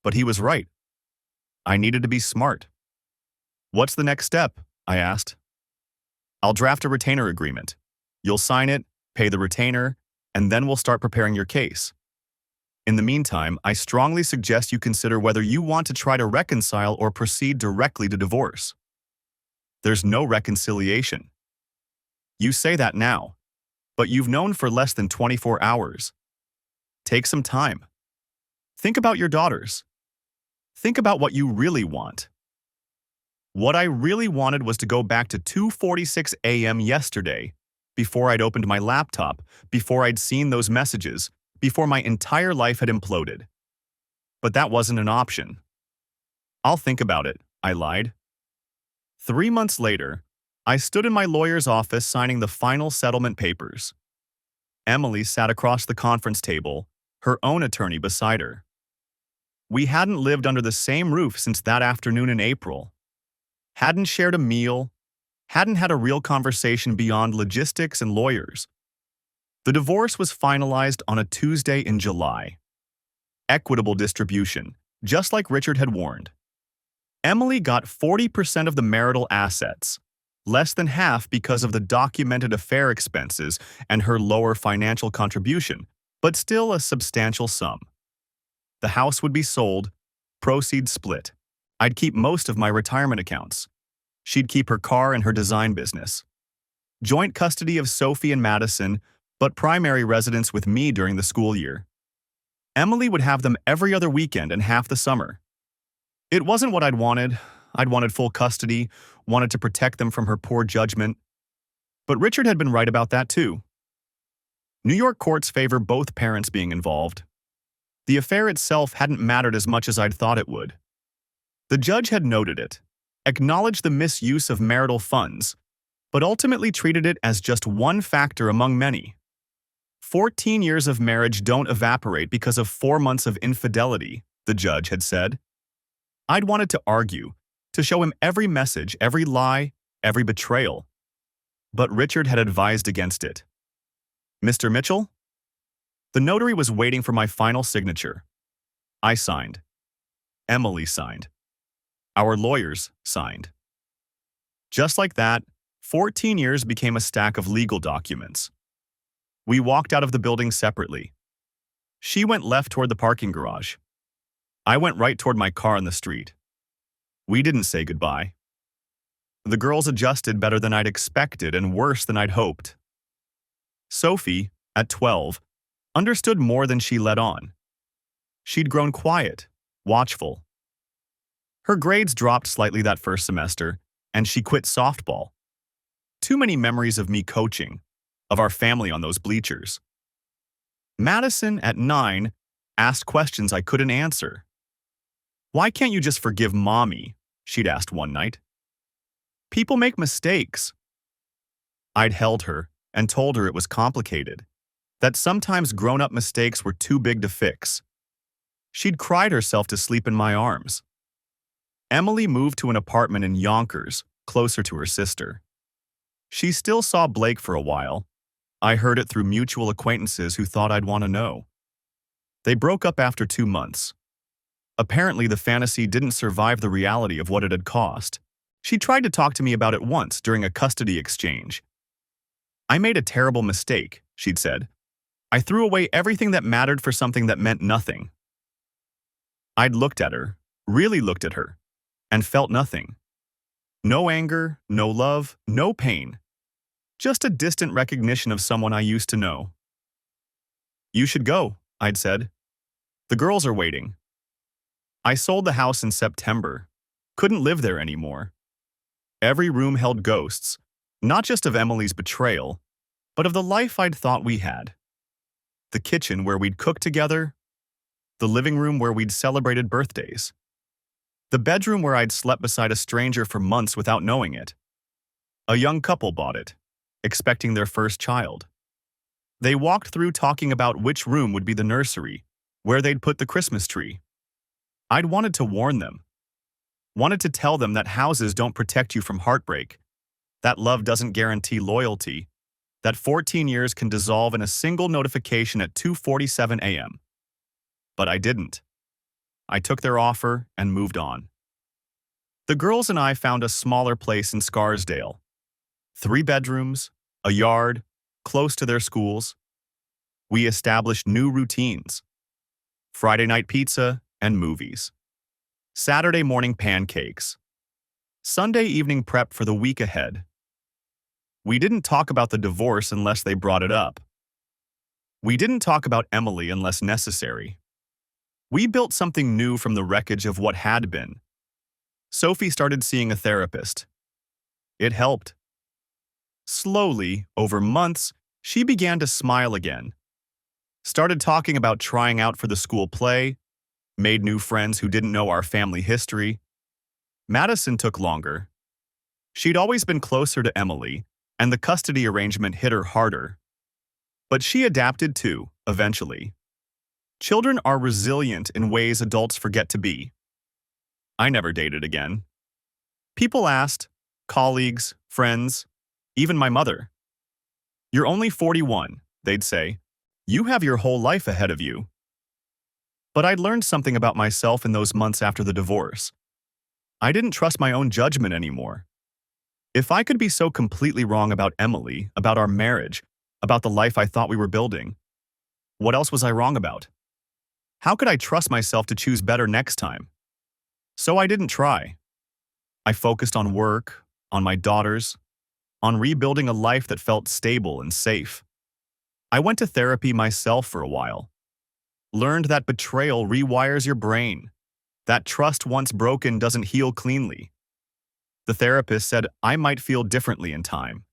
But he was right. I needed to be smart. "What's the next step?" I asked. "I'll draft a retainer agreement. You'll sign it, pay the retainer, and then we'll start preparing your case. In the meantime, I strongly suggest you consider whether you want to try to reconcile or proceed directly to divorce. There's no reconciliation. You say that now, but you've known for less than 24 hours. Take some time. Think about your daughters. Think about what you really want." What I really wanted was to go back to 2:46 a.m. yesterday, before I'd opened my laptop, before I'd seen those messages, before my entire life had imploded. But that wasn't an option. "I'll think about it," I lied. 3 months later, I stood in my lawyer's office signing the final settlement papers. Emily sat across the conference table, her own attorney beside her. We hadn't lived under the same roof since that afternoon in April. Hadn't shared a meal, hadn't had a real conversation beyond logistics and lawyers. The divorce was finalized on a Tuesday in July. Equitable distribution, just like Richard had warned. Emily got 40% of the marital assets, less than half because of the documented affair expenses and her lower financial contribution, but still a substantial sum. The house would be sold, proceeds split. I'd keep most of my retirement accounts. She'd keep her car and her design business. Joint custody of Sophie and Madison, but primary residence with me during the school year. Emily would have them every other weekend and half the summer. It wasn't what I'd wanted. I'd wanted full custody, wanted to protect them from her poor judgment. But Richard had been right about that too. New York courts favor both parents being involved. The affair itself hadn't mattered as much as I'd thought it would. The judge had noted it, acknowledged the misuse of marital funds, but ultimately treated it as just one factor among many. 14 years of marriage don't evaporate because of 4 months of infidelity, the judge had said. I'd wanted to argue, to show him every message, every lie, every betrayal. But Richard had advised against it. "Mr. Mitchell?" The notary was waiting for my final signature. I signed. Emily signed. Our lawyers signed. Just like that, 14 years became a stack of legal documents. We walked out of the building separately. She went left toward the parking garage. I went right toward my car on the street. We didn't say goodbye. The girls adjusted better than I'd expected and worse than I'd hoped. Sophie, at 12, understood more than she let on. She'd grown quiet, watchful. Her grades dropped slightly that first semester, and she quit softball. Too many memories of me coaching, of our family on those bleachers. Madison, at 9, asked questions I couldn't answer. "Why can't you just forgive Mommy?" she'd asked one night. "People make mistakes." I'd held her and told her it was complicated, that sometimes grown-up mistakes were too big to fix. She'd cried herself to sleep in my arms. Emily moved to an apartment in Yonkers, closer to her sister. She still saw Blake for a while. I heard it through mutual acquaintances who thought I'd want to know. They broke up after 2 months. Apparently, the fantasy didn't survive the reality of what it had cost. She tried to talk to me about it once during a custody exchange. "I made a terrible mistake," she'd said. "I threw away everything that mattered for something that meant nothing." I'd looked at her, really looked at her, and felt nothing. No anger, no love, no pain. Just a distant recognition of someone I used to know. "You should go," I'd said. "The girls are waiting." I sold the house in September. Couldn't live there anymore. Every room held ghosts, not just of Emily's betrayal, but of the life I'd thought we had. The kitchen where we'd cooked together, the living room where we'd celebrated birthdays, the bedroom where I'd slept beside a stranger for months without knowing it. A young couple bought it, expecting their first child. They walked through talking about which room would be the nursery, where they'd put the Christmas tree. I'd wanted to warn them. Wanted to tell them that houses don't protect you from heartbreak, that love doesn't guarantee loyalty, that 14 years can dissolve in a single notification at 2:47 a.m. But I didn't. I took their offer and moved on. The girls and I found a smaller place in Scarsdale. 3 bedrooms, a yard, close to their schools. We established new routines. Friday night pizza and movies. Saturday morning pancakes. Sunday evening prep for the week ahead. We didn't talk about the divorce unless they brought it up. We didn't talk about Emily unless necessary. We built something new from the wreckage of what had been. Sophie started seeing a therapist. It helped. Slowly, over months, she began to smile again. Started talking about trying out for the school play, made new friends who didn't know our family history. Madison took longer. She'd always been closer to Emily, and the custody arrangement hit her harder. But she adapted too, eventually. Children are resilient in ways adults forget to be. I never dated again. People asked, colleagues, friends, even my mother. "You're only 41, they'd say. "You have your whole life ahead of you." But I'd learned something about myself in those months after the divorce. I didn't trust my own judgment anymore. If I could be so completely wrong about Emily, about our marriage, about the life I thought we were building, what else was I wrong about? How could I trust myself to choose better next time? So I didn't try. I focused on work, on my daughters, on rebuilding a life that felt stable and safe. I went to therapy myself for a while. Learned that betrayal rewires your brain, that trust once broken doesn't heal cleanly. The therapist said I might feel differently in time.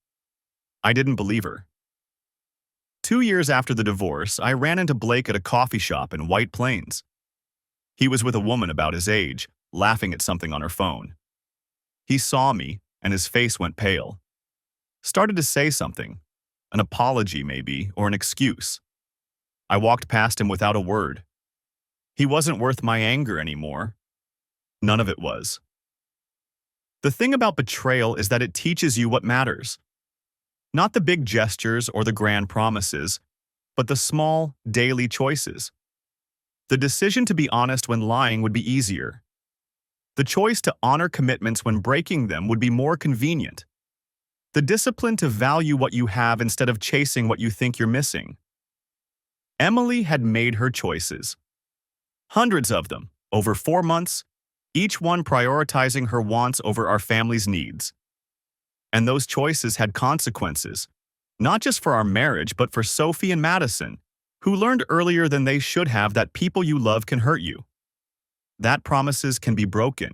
I didn't believe her. 2 years after the divorce, I ran into Blake at a coffee shop in White Plains. He was with a woman about his age, laughing at something on her phone. He saw me, and his face went pale. Started to say something, an apology maybe, or an excuse. I walked past him without a word. He wasn't worth my anger anymore. None of it was. The thing about betrayal is that it teaches you what matters. Not the big gestures or the grand promises, but the small, daily choices. The decision to be honest when lying would be easier. The choice to honor commitments when breaking them would be more convenient. The discipline to value what you have instead of chasing what you think you're missing. Emily had made her choices. Hundreds of them, over 4 months, each one prioritizing her wants over our family's needs. And those choices had consequences, not just for our marriage, but for Sophie and Madison, who learned earlier than they should have that people you love can hurt you, that promises can be broken,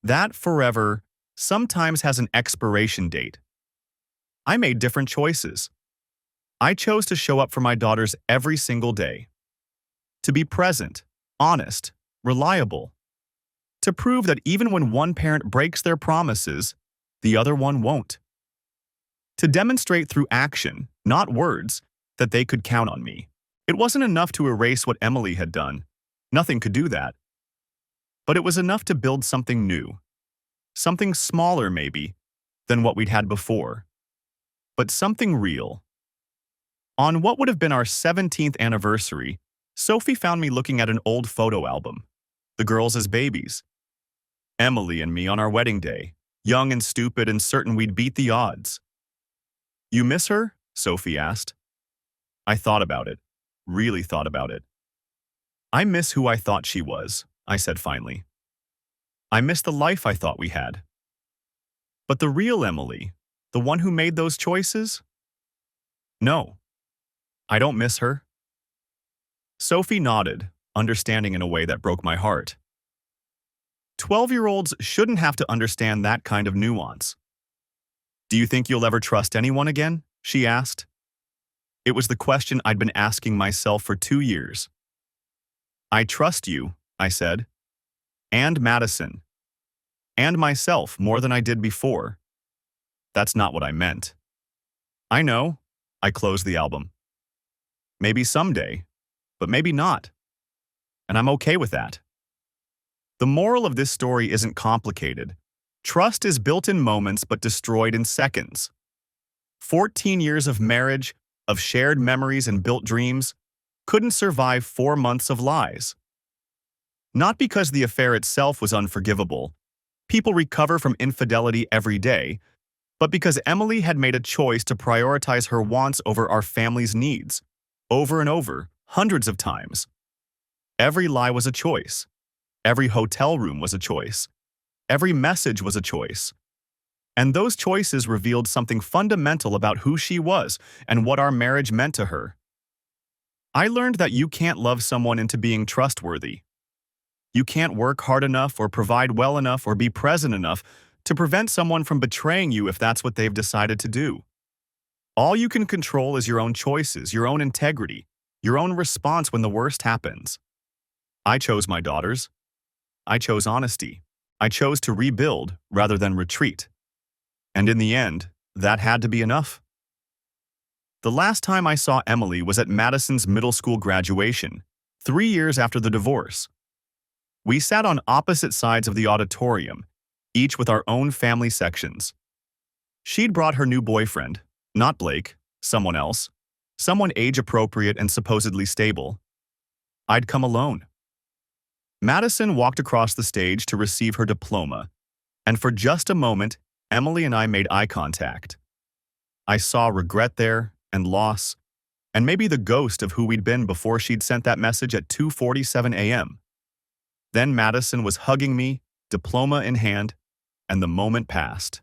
that forever sometimes has an expiration date. I made different choices. I chose to show up for my daughters every single day, to be present, honest, reliable, to prove that even when one parent breaks their promises, the other one won't. To demonstrate through action, not words, that they could count on me. It wasn't enough to erase what Emily had done. Nothing could do that. But it was enough to build something new. Something smaller, maybe, than what we'd had before. But something real. On what would have been our 17th anniversary, Sophie found me looking at an old photo album. The girls as babies. Emily and me on our wedding day, young and stupid and certain we'd beat the odds. "You miss her?" Sophie asked. I thought about it. Really thought about it. "I miss who I thought she was," I said finally. "I miss the life I thought we had." "But the real Emily, the one who made those choices? No, I don't miss her." Sophie nodded, understanding in a way that broke my heart. 12-year-olds shouldn't have to understand that kind of nuance. "Do you think you'll ever trust anyone again?" she asked. It was the question I'd been asking myself for 2 years. "I trust you," I said. "And Madison. And myself more than I did before." That's not what I meant. "I know." I closed the album. "Maybe someday, but maybe not. And I'm okay with that." The moral of this story isn't complicated. Trust is built in moments but destroyed in seconds. 14 years of marriage, of shared memories and built dreams, couldn't survive 4 months of lies. Not because the affair itself was unforgivable. People recover from infidelity every day, but because Emily had made a choice to prioritize her wants over our family's needs, over and over, hundreds of times. Every lie was a choice. Every hotel room was a choice. Every message was a choice. And those choices revealed something fundamental about who she was and what our marriage meant to her. I learned that you can't love someone into being trustworthy. You can't work hard enough or provide well enough or be present enough to prevent someone from betraying you if that's what they've decided to do. All you can control is your own choices, your own integrity, your own response when the worst happens. I chose my daughters. I chose honesty. I chose to rebuild rather than retreat. And in the end, that had to be enough. The last time I saw Emily was at Madison's middle school graduation, 3 years after the divorce. We sat on opposite sides of the auditorium, each with our own family sections. She'd brought her new boyfriend, not Blake, someone else, someone age-appropriate and supposedly stable. I'd come alone. Madison walked across the stage to receive her diploma, and for just a moment, Emily and I made eye contact. I saw regret there, and loss, and maybe the ghost of who we'd been before she'd sent that message at 2:47 a.m. Then Madison was hugging me, diploma in hand, and the moment passed.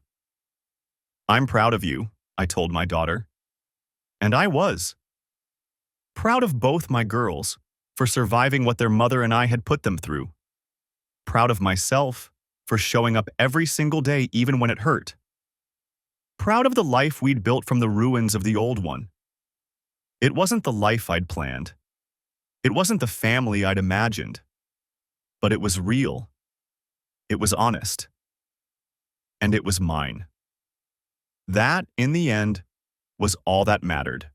"I'm proud of you," I told my daughter. And I was. Proud of both my girls for surviving what their mother and I had put them through. Proud of myself for showing up every single day even when it hurt. Proud of the life we'd built from the ruins of the old one. It wasn't the life I'd planned. It wasn't the family I'd imagined. But it was real. It was honest. And it was mine. That, in the end, was all that mattered.